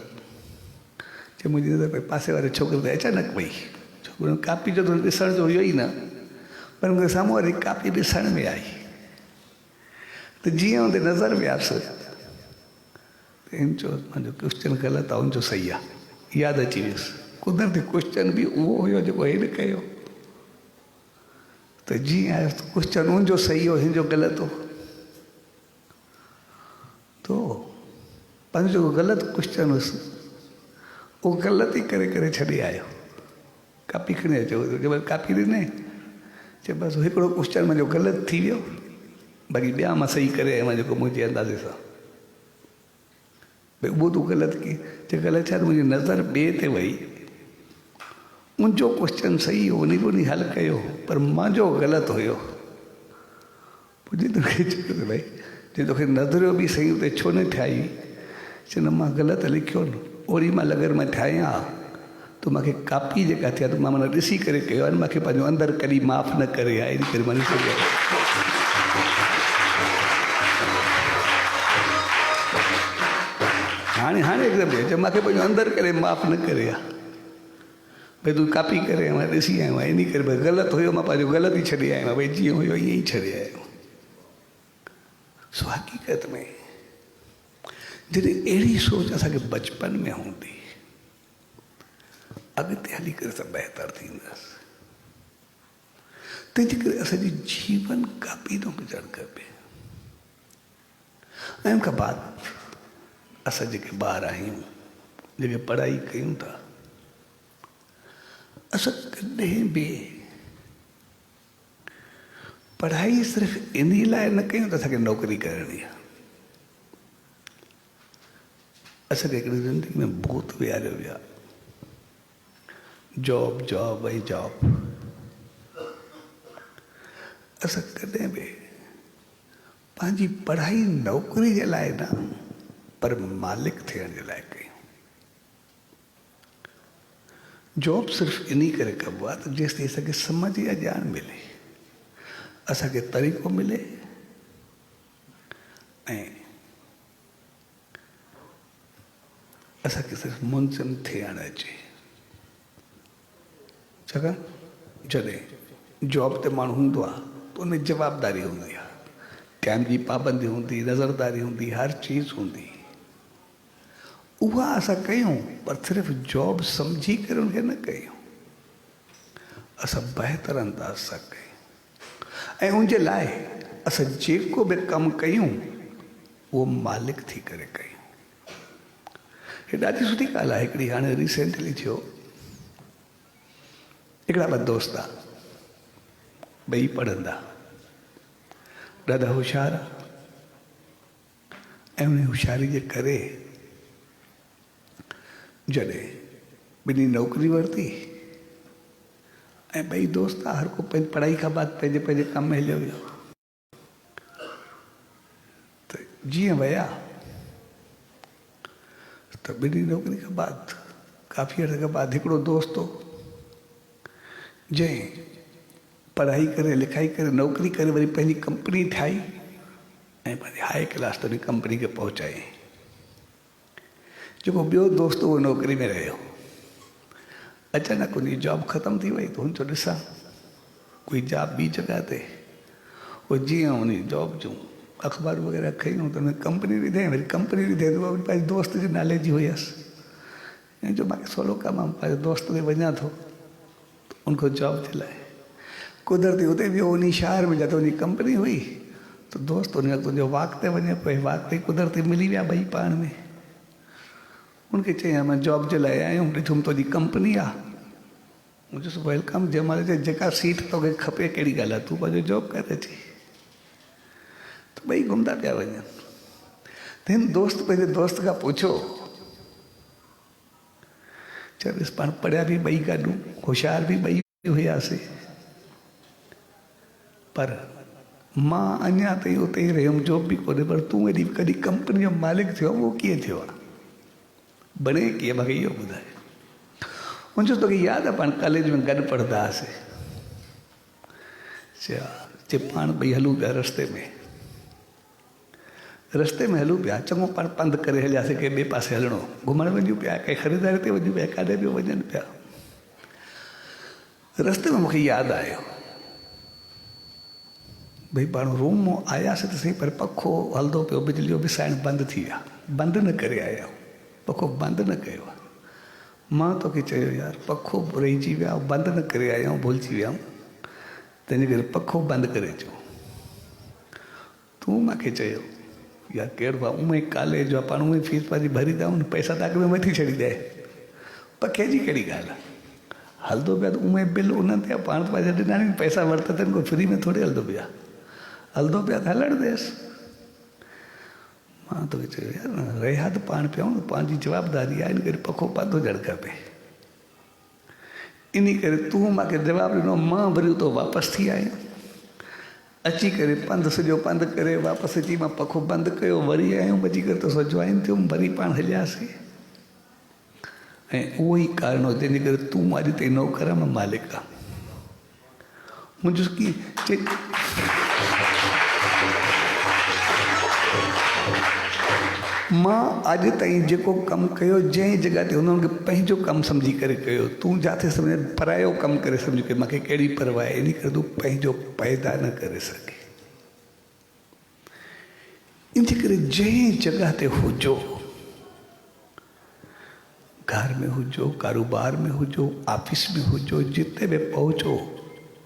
जे मुंहिंजी नज़र पे पासे वारे छोकिरे ते अचानक पई छोकिरो कापी जो तो ॾिसण जो हुयो ई न पर मूंखे साम्हूं वारी कापी ॾिसण में आई त जीअं हुते नज़र वियासीं त इन चयो मुंहिंजो क्वेश्चन ग़लति आहे उनजो सही आहे यादि अची वियुसि कुदरती क्वेश्चन बि उहो हुयो जेको हेॾ कयो त जीअं आयुसि क्वेश्चन उनजो सही हो हिन जो ग़लति हो तो पंहिंजो जेको ग़लति क्वेश्चन हुयुसि उहो ग़लति ई करे छॾे आयो कापी खणी अचो जब कापी ॾिने चए बसि हिकिड़ो क्वेश्चन मुंहिंजो ग़लति थी वियो बाक़ी ॿिया मां सही करे आयुमि जेको मुंहिंजे अंदाज़े सां भई उहो तूं ग़लति की चए ग़लति छा मुंहिंजी नज़र ॿिए ते वई मुंहिंजो क्वेश्चन सही हो उन हल कयो पर मुंहिंजो ग़लति हुयो पुॼी तोखे चयो त भई जे तोखे नज़रियो बि सही हुते छो न ठाही चए न मां ग़लति लिखियो न ओड़ी महिल अगरि मां ठाहियां त मूंखे कापी जेका थिया त मां माना ॾिसी करे कयो आहे मूंखे पंहिंजो अंदरि कॾहिं माफ़ु न करे आहे इन करे मां ॾिसी कयो हाणे हिकदमि चए मूंखे पंहिंजो अंदरि करे माफ़ु न करे आहे भई तूं कापी करे मां ॾिसी आयो आहियां इन करे भई ग़लति हुयो मां पंहिंजो ग़लति ई छॾे आयो भई जीअं हुयो ईअं ई छॾे आयो सो हक़ीक़त में जॾहिं अहिड़ी सोच असांखे बचपन में हूंदी अॻिते हली करे सभु बहितर थींदसि तंहिंजे करे असांजी जीवन कापी थो गुज़रणु खपे ऐं उनखां बाद असां जेके ॿार आहियूं जेके पढ़ाई कयूं था असां कॾहिं बि पढ़ाई सिर्फ़ु इन लाइ न कयूं त असांखे नौकरी करणी आहे असांखे हिकिड़ी ज़िंदगी में भूत विहारियो विया जॉब जॉब ऐं जॉब असां कॾहिं बि पंहिंजी पढ़ाई नौकरी जे लाइ न पर मालिक थियण जे लाइ कयूं जॉब सिर्फ़ु इन करे कबो आहे त जेसिताईं असांखे सम्झ या ॼाण मिले असांखे तरीक़ो मिले ऐं असांखे सिर्फ़ु मुंसिम थियणु अचे छाकाणि जॾहिं जॉब ते माण्हू हूंदो आहे त उन जवाबदारी हूंदी आहे टाइम जी पाबंदी हूंदी नज़रदारी हूंदी हर चीज़ हूंदी उहा असां कयूं पर सिर्फ़ु जॉब सम्झी करे उनखे न कयूं असां बहितर अंदाज़ सां कयूं ऐं उनजे लाइ असां जेको बि कमु कयूं उहो मालिक थी करे कयूं हीअ ॾाढी सुठी ॻाल्हि आहे हिकिड़ी हाणे रिसेंटली थियो हिकिड़ा ॿ दोस्त ॿई पढ़ंदा ॾाढा होशियार ऐं उन होशियारी जे करे जॾहिं ॿिन्ही नौकरी वरिती ऐं ॿई दोस्त हर को पंहिंजी पढ़ाई खां बाद पंहिंजे पंहिंजे कम में हलियो वियो त जीअं विया त ॿिन्ही नौकरी खां बाद काफ़ी अर्से खां बाद हिकिड़ो दोस्त हो जंहिं पढ़ाई करे लिखाई करे नौकरी करे वरी पंहिंजी कंपनी ठाही ऐं पंहिंजी हाई क्लास ताईं कंपनी खे पहुचाई जेको ॿियो दोस्त उहो नौकरी में रहियो अचानक उनजी जॉब ख़तमु थी वई त हुन चयो ॾिसां कोई जॉब ॿी जॻह ते उहो जीअं उन जॉब जूं अख़बार वग़ैरह खयूं त हुन कंपनी विधई वरी कंपनी विधई त उहा वरी पंहिंजे दोस्त जे नाले जी हुयसि ऐं जो मूंखे सवलो कमु आहे पंहिंजे दोस्त ते वञा थो त उनखां जॉब जे लाइ कुदरती उते वियो उन शहर में जिते उनजी कंपनी हुई त दोस्त उन वक़्तु तुंहिंजो वाक ते वञे पियो वाक ते कुदरती मिली विया ॿई पाण में उनखे चई मां जॉब जे लाइ आयुमि ॾिठुमि तुंहिंजी कंपनी आहे मुंहिंजो चयोसि वेलकम जंहिं महिल चए जेका सीट तोखे खपे कहिड़ी ॻाल्हि आहे तूं पंहिंजो जॉब करे अची त ॿई घुमंदा पिया वञनि त हिन दोस्त पंहिंजे दोस्त खां पुछियो चयो ॾिस पाण पढ़िया बि ॿई गॾु होशियार बि ॿई हुयासीं पर मां अञा ताईं उते ई रहियुमि जॉब बि कोन्हे पर तूं एॾी कॾहिं कंपनी जो मालिक थियो उहो कीअं थियो आहे बणे कीअं मूंखे इहो ॿुधाए हुन चयो तोखे यादि आहे पाण कॉलेज में गॾु पढ़ंदा हुआसीं चे पाण ॿई हलूं पिया रस्ते में हलूं पिया, चङो पाण पंधु करे हलियासीं के ॿिए पासे हलणो, घुमण वञूं पिया, कंहिं ख़रीदारी ते वञूं पिया, काॾे बि वञनि पिया। रस्ते में मूंखे यादि आयो भई पाण रूम मां आयासीं त सही, पर पखो हलंदो पियो, बिजली विसाइण बंदि थी विया, बंदि न करे आया आहियूं, पखो बंदि न कयो आहे। मां तोखे चयो यार पखो रहिजी विया, बंदि न करे आया आहियूं, भुलिजी विया आहियूं, तंहिंजे करे पखो बंदि करे अचो। तूं मूंखे चयो यार कहिड़ो आहे, उहे कॉलेज आहे, पाण उहे फीस पंहिंजी भरी था आहियूं, पैसा तव्हांखे में वठी छॾी ॾे, पखे जी कहिड़ी ॻाल्हि आहे। हलंदो पिया त उहे बिल उन्हनि ते पाण त पंहिंजा ॾिना नी, पैसा वरिता अथनि, कोई फ्री में थोरी हलंदो पिया, हलंदो पिया त हलणु ॾेसि। मां तोखे चयो यार रहिया त पाण पिया आहियूं, पंहिंजी जवाबदारी आहे, इन करे पखो पंधु हुजणु खपे। इन करे तूं मूंखे जवाबु ॾिनो, मां वरी तो वापसि थी आहियां, अची करे पंधु सॼो पंधु करे वापसि अची मां पखो बंदि कयो, वरी आहियूं, बची करे तो जॉइन थियुमि, वरी पाण हलियासीं। ऐं उहो ई कारण हो जंहिंजे करे तूं अॼु ताईं नौकर आहे, मां मालिक आहे। मुंहिंजो की मां अॼु ताईं जेको कमु कयो, जंहिं जॻह ते हुननि खे पंहिंजो कमु सम्झी करे कयो, तूं जिथे सम्झ परायो कमु करे सम्झ के मूंखे कहिड़ी परवाह आहे, इन करे तूं पंहिंजो पैदा न करे सघे। इन करे जंहिं जॻह ते हुजो, घर में हुजो, कारोबार में हुजो, ऑफिस में हुजो, जिते बि पहुचो,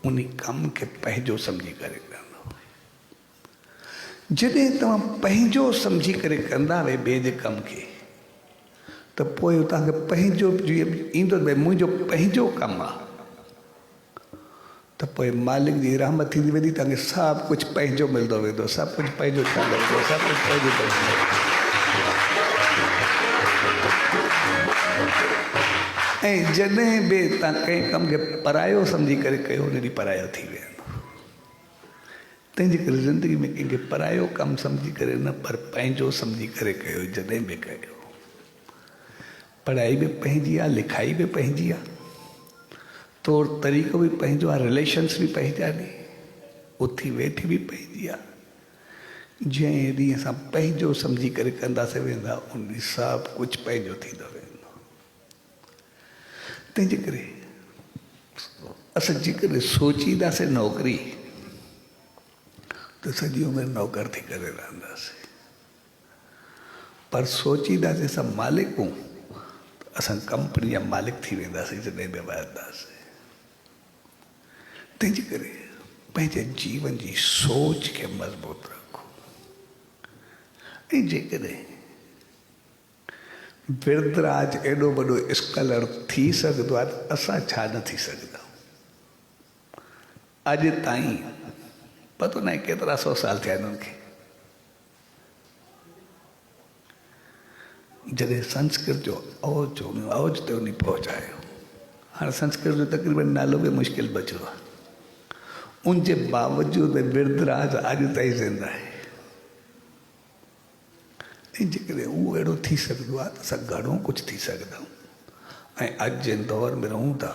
उन कम खे पंहिंजो सम्झी करे कंदो। जॾहिं तव्हां पंहिंजो सम्झी करे कंदा वे ॿिए जे कम खे, त पोइ तव्हांखे पंहिंजो ईंदो भई मुंहिंजो पंहिंजो कमु आहे, त पोइ मालिक जी रहमत थींदी वेंदी, तव्हांखे सभु कुझु पंहिंजो मिलंदो वेंदो, सभु कुझु पंहिंजो चालू वेंदो, सभु कुझु पंहिंजो पंहिंजो। ऐं जॾहिं बि तव्हां कंहिं कम खे परायो सम्झी करे कयो, उन ॾींहुं परायो थी वेंदो। तंहिंजे करे ज़िंदगी में कंहिंखे परायो कमु सम्झी करे न, पर पंहिंजो सम्झी करे कयो, जॾहिं बि कयो। पढ़ाई बि पंहिंजी आहे, लिखाई बि पंहिंजी आहे, तौर तरीक़ो बि पंहिंजो आहे, रिलेशन्स बि पंहिंजा नी, उथी वेठी बि पंहिंजी आहे। जंहिं ॾींहुं असां पंहिंजो सम्झी करे कंदासीं वेंदा, उन ॾींहुं सभु कुझु पंहिंजो थींदो वेंदो। तंहिंजे करे असां जेकॾहिं सोचींदासीं नौकिरी, तो सॼी उमिरि नौकर थी करे रहंदासीं, पर सोचींदासीं असां मालिक हूं, असां कंपनी जा मालिक थी वेंदासीं जॾहिं बि वधंदासीं। तंहिंजे करे पंहिंजे जीवन जी सोच खे मज़बूत रखो। ऐं जेकॾहिं विरदराज एॾो वॾो स्कॉलर थी सघंदो आहे, त असां छा न थी सघंदा। अॼु ताईं पतो न आहे केतिरा 100 साल थिया हिननि खे, जॾहिं संस्कृत जो औज ते उन पहुचायो। हाणे संस्कृत जो तक़रीबन नालो बि मुश्किल बचियो आहे, उनजे बावजूदि विरदराज अॼु ताईं ज़िंदा आहे। ऐं जेकॾहिं उहो अहिड़ो थी सघंदो आहे, त असां घणो कुझु थी सघंदा आहियूं। ऐं अॼु जे दौर में रहूं था,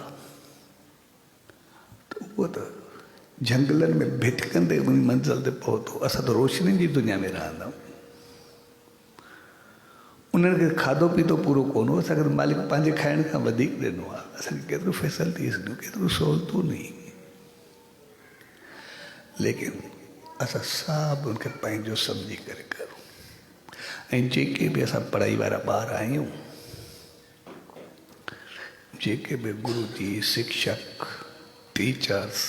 त उहो त जंगलनि में भिटकंदे उन मंज़िल ते पहुतो, असां त रोशनी जी दुनिया में रहंदा आहियूं। उन्हनि खे खाधो पीतो पूरो कोन हो, असांखे त मालिक पंहिंजे खाइण खां वधीक ॾिनो आहे, असांखे केतिरो फैसिलिटीज़ ॾिनो, केतिरो सहूलियतूं नी, लेकिन असां सभु उनखे पंहिंजो सम्झी करे करूं। ऐं जेके बि असां पढ़ाई वारा ॿार आहियूं, जेके बि गुरु जी शिक्षक, टीचर्स,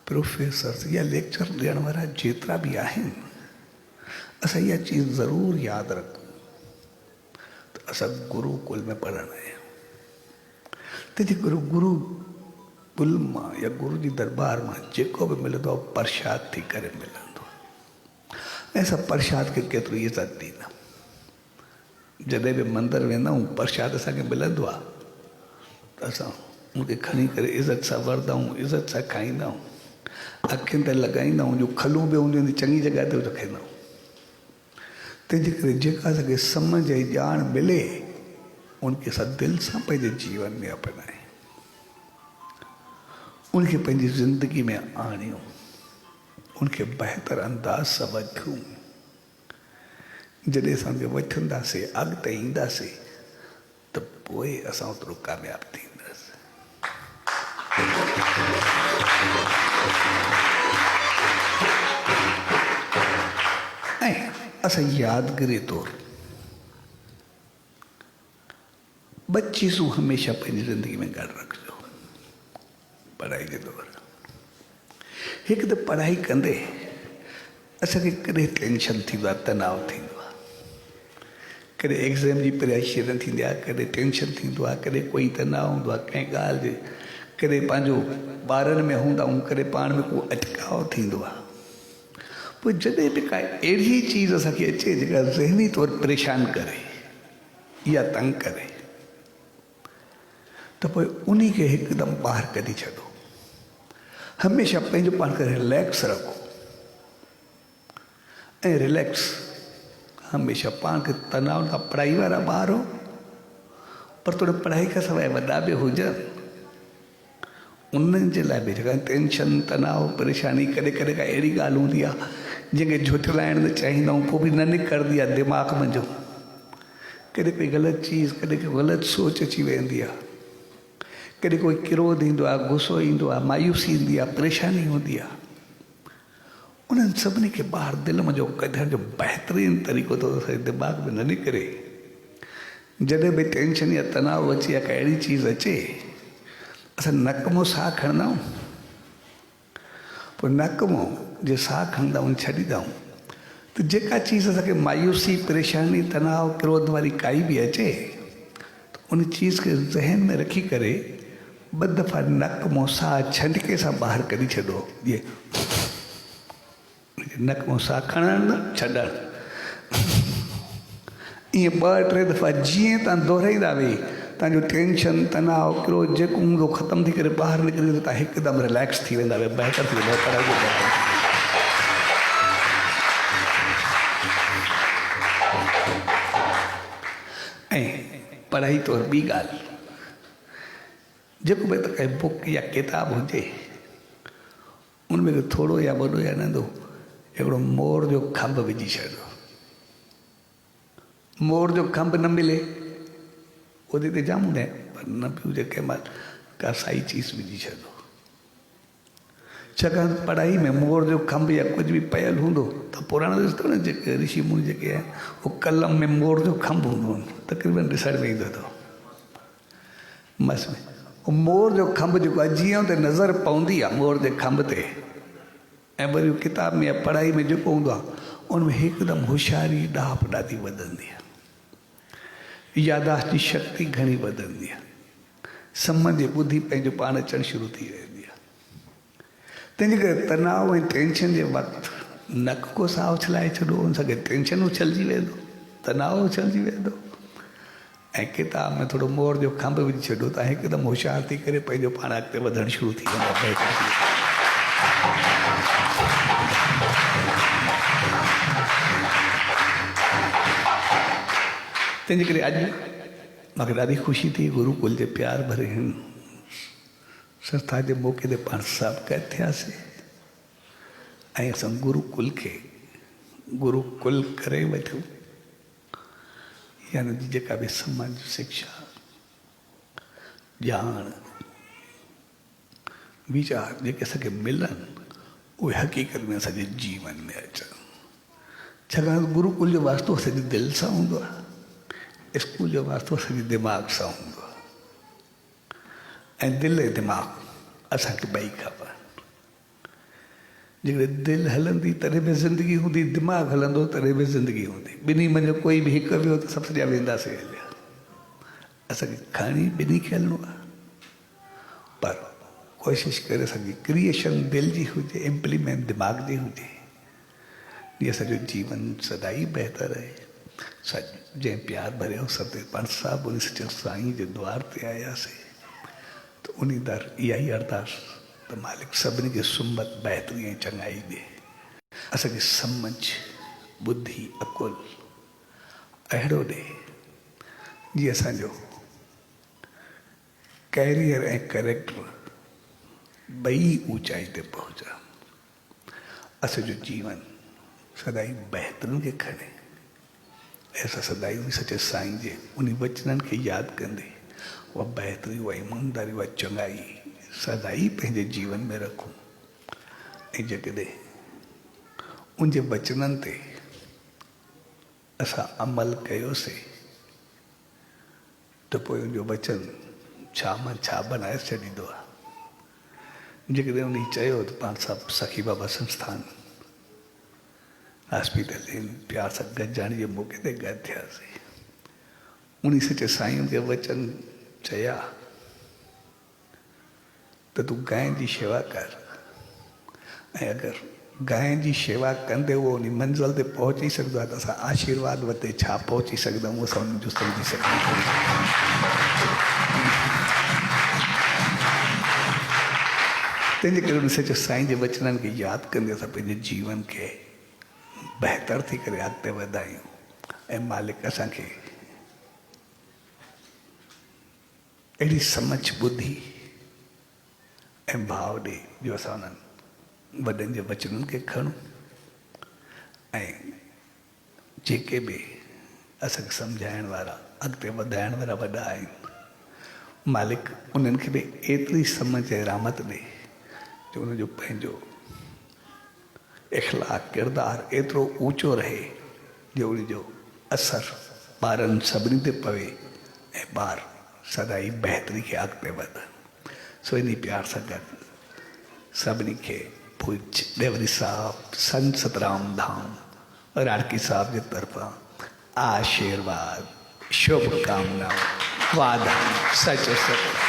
प्रोफेसर्स या लेक्चर ॾियण वारा जेतिरा बि आहिनि, असां इहा चीज़ ज़रूरु यादि रखूं त असां गुरुकुल में पढ़ंदा आहियूं। तंहिंजे करे गुरुकुल मां या गुरु जी दरबार मां जेको बि मिलंदो आहे, प्रसाद थी करे मिलंदो आहे। ऐं असां प्रसाद खे केतिरो इज़त ॾींदा। जॾहिं बि मंदरु वेंदा आहियूं, प्रसाद असांखे मिलंदो आहे, त असां उनखे खणी करे इज़त सां वरंदा आहियूं, इज़त सां खाईंदा आहियूं, अखियुनि ते लॻाईंदा आहियूं, जो खलूं बि हूंदियूं आहिनि चङी जॻह ते रखंदा आहियूं। तंहिंजे करे जेका असांखे सम्झ ऐं ॼाण मिले, उनखे असां दिलि सां पंहिंजे जीवन में अपनाए। उनखे पंहिंजी ज़िंदगी में आणियूं, उनखे बहितर अंदाज़ सां वठूं। जॾहिं असांखे वठंदासीं, अॻिते ईंदासीं, त पोइ असां ओतिरो कामयाबु थींदासीं। ऐं असां यादगिरी तौरु ॿ चीज़ूं हमेशह पंहिंजी ज़िंदगी में गॾु रखिजो पढ़ाई जे दौरान। हिकु त पढ़ाई कंदे असांखे कॾहिं टेंशन थींदो आहे, तनाव थींदो आहे, कॾहिं एग्ज़ाम जी प्रेशर थींदी आहे, कॾहिं टेंशन थींदो आहे, कॾहिं कोई तनाव हूंदो आहे कंहिं ॻाल्हि जे, कॾहिं पंहिंजो ॿारनि में हूंदा आहियूं, कॾहिं पाण में को अटकाव थींदो आहे। पोइ जॾहिं बि का अहिड़ी चीज़ असांखे अचे जेका ज़हनी तौरु परेशान करे या तंग करे, त पोइ उन खे हिकदमि ॿाहिरि कढी छॾो। हमेशह पंहिंजो पाण खे रिलैक्स रखो ऐं रिलैक्स हमेशह पाण खे तनाव खां, पढ़ाई वारा ॿार हो पर थोरो पढ़ाई खां सवाइ वॾा बि हुजनि, उन्हनि जे लाइ बि जेका टेंशन, तनाव, परेशानी, कॾहिं कॾहिं का अहिड़ी ॻाल्हि हूंदी आहे जंहिंखे झुठलाइण न चाहींदा आहियूं, पोइ बि न निकिरंदी आहे दिमाग़ मुंहिंजो, कॾहिं कोई ग़लति चीज़, कॾहिं कोई ग़लति सोच अची वेंदी आहे, कॾहिं कोई क्रोध ईंदो आहे, गुस्सो ईंदो आहे, मायूसी ईंदी आहे, परेशानी हूंदी आहे। उन्हनि सभिनी खे ॿाहिरि दिलि में जो कढण जो बहितरीनु तरीक़ो त असांजे दिमाग़ में न निकिरे। जॾहिं बि टेंशन या तनाव अचे या का अहिड़ी चीज़ अचे, असां नक मां साहु खणंदा आहियूं, पोइ नक मां जे साहु खणंदा आहियूं, छॾींदा आहियूं, त जेका चीज़ असांखे मायूसी, परेशानी, तनाव, क्रोध वारी काई बि अचे, त उन चीज़ खे ज़हन में रखी करे ॿ दफ़ा नक मां साहु छंडके सां ॿाहिरि कढी छॾो। जीअं नक मां साहु खणणु न छॾणु, ईअं 2-3 दफ़ा जीअं तव्हां दोहराईंदा वेही, तव्हांजो टेंशन, तनाव, क्रोध जेको हूंदो ख़तमु थी करे ॿाहिरि निकिरी त तव्हां हिकदमि रिलैक्स थी वेंदा, बहितर थी वेंदा पढ़ाई जे दौरान। ऐं पढ़ाई तौरु ॿी ॻाल्हि, जेको बि त काई बुक या किताब हुजे, उनमें थोरो या वॾो या नंढो हिकिड़ो मोर जो खंभ विझी छॾियो। मोर जो खंभ न मिले ओॾे ते जाम हूंदा आहिनि, पर न बि हुजे कंहिं महिल का साई चीज़ विझी छॾियो। छाकाणि पढ़ाई में मोर जो खंभ या कुझु बि पयल हूंदो त पुराणा ॾिसंदो न, जेके ऋषि मुनि जेके आहिनि, उहो कलम में मोर जो खंभ हूंदो आहिनि, तक़रीबन ॾिसण में ईंदो अथव मस में। मोर जो खंभ जेको आहे जीअं ते नज़र पवंदी आहे मोर जे खंभ ते, ऐं वरी किताब में या पढ़ाई में जेको हूंदो आहे उनमें हिकदमि होशियारी, ॾाप ॾाढी वधंदी आहे, याददाश्त जी शक्ति घणी वधंदी आहे, सम्झ ॿुधी पंहिंजो पाण अचणु शुरू थी वेंदी आहे। तंहिंजे करे तनाव ऐं टेंशन जे वक़्तु नक को साहु उछलाए छॾो, उन सां गॾु टेंशन उछलजी वेंदो, तनाव उछलजी वेंदो, ऐं किताब में थोरो मोर जो खंभ विझी छॾो, तव्हां हिकदमि होशियारु थी करे पंहिंजो पाण अॻिते वधणु शुरू थी वेंदो। तंहिंजे करे अॼु मूंखे ॾाढी ख़ुशी थी, गुरुकुल जे प्यार भरे हिन संस्था जे मौक़े ते पाण सभु गॾु थियासीं ऐं असां गुरुकुल खे गुरुकुल करे वठूं, यानी जेका बि समाज शिक्षा, ॼाण, वीचार जेके असांखे मिलनि उहे हक़ीक़त में असांजे जीवन में अचनि। छाकाणि गुरुकुल जो वास्तो असांजी दिलि सां हूंदो आहे, स्कूल जो वास्तो असांजे दिमाग़ सां हूंदो आहे, ऐं दिलि ऐं दिमाग़ असांखे ॿई खपनि। जेकॾहिं दिलि हलंदी तॾहिं बि ज़िंदगी हूंदी, दिमाग़ हलंदो तॾहिं बि ज़िंदगी हूंदी, ॿिन्ही मंझि कोई बि हिकु वियो त सभु सॼा वेंदासीं हलिया। असांखे खणी ॿिन्ही खे हलणो आहे, पर कोशिशि करे असांजी क्रिएशन दिलि जी हुजे, इम्प्लीमेंट दिमाग़ जी हुजे, जीअं असांजो जीवन सदाई बहितर आहे। सच जंहिं प्यार भरियो सते पाण सभु उन सचे साईं जे द्वार ते आयासीं, त उन दर इहा ई अरदास त मालिक सभिनी खे सुमत बहितरी ऐं चङाई ॾे, असांखे सम्झ, बुद्धि, अकुल अहिड़ो ॾे जीअं असांजो कैरियर ऐं कैरेक्टर बई ऊंचाई ते पहुंचा। असो जो जीवन सदाई बहितरनि खे खणे, ऐसा सदाई उन सचे साईं जे उन वचननि खे यादि कंदे उहा बहितरी, उहा ईमानदारी, उहा चङाई सदाई पंहिंजे जीवन में रखूं। ऐं जेकॾहिं उनजे वचननि ते असां अमल कयोसीं त पोइ उनजो वचन छा मां छा बनाए छॾींदो आहे। जेकॾहिं उन चयो त पाण सभु सखी बाबा संस्थान हॉस्पिटल प्यार सां गॾिजाणी जे मौक़े ते गॾु थियासीं। उन सचे साईं खे वचन चया त तूं गांइ जी शेवा कर, ऐं अगरि गांइ जी शेवा कंदे उहो उन मंज़िल ते पहुची सघंदो आहे त असां आशीर्वाद वटि छा पहुची सघंदा आहियूं, असां उनजो सम्झी सघूं था। तंहिंजे करे उन सचे साईं जे वचननि खे यादि कंदे असां पंहिंजे जीवन खे बहितर थी करे अॻिते वधायूं। ऐं मालिक असांखे अहिड़ी समझ ॿुधी ऐं भाव ॾे जो असां उन्हनि वॾनि जे वचननि खे खणूं, ऐं जेके बि असांखे सम्झाइण वारा, अॻिते वधाइण वारा वॾा आहिनि, मालिक उन्हनि खे बि एतिरी समझ ऐं रहमत ॾे जो उनजो पंहिंजो इख़लाक़ किरदारु एतिरो ऊचो रहे जो उनजो असरु ॿारनि सभिनी ते पवे ऐं ॿार सदाई बहितरी खे अॻिते वधनि। सो इन प्यार सां गॾु सभिनी खे पूज देवरी साहब संत सतराम धाम राड़की साहब जे तरफ़ां आशीर्वाद, शुभकामनाऊं, वादा, सच सच।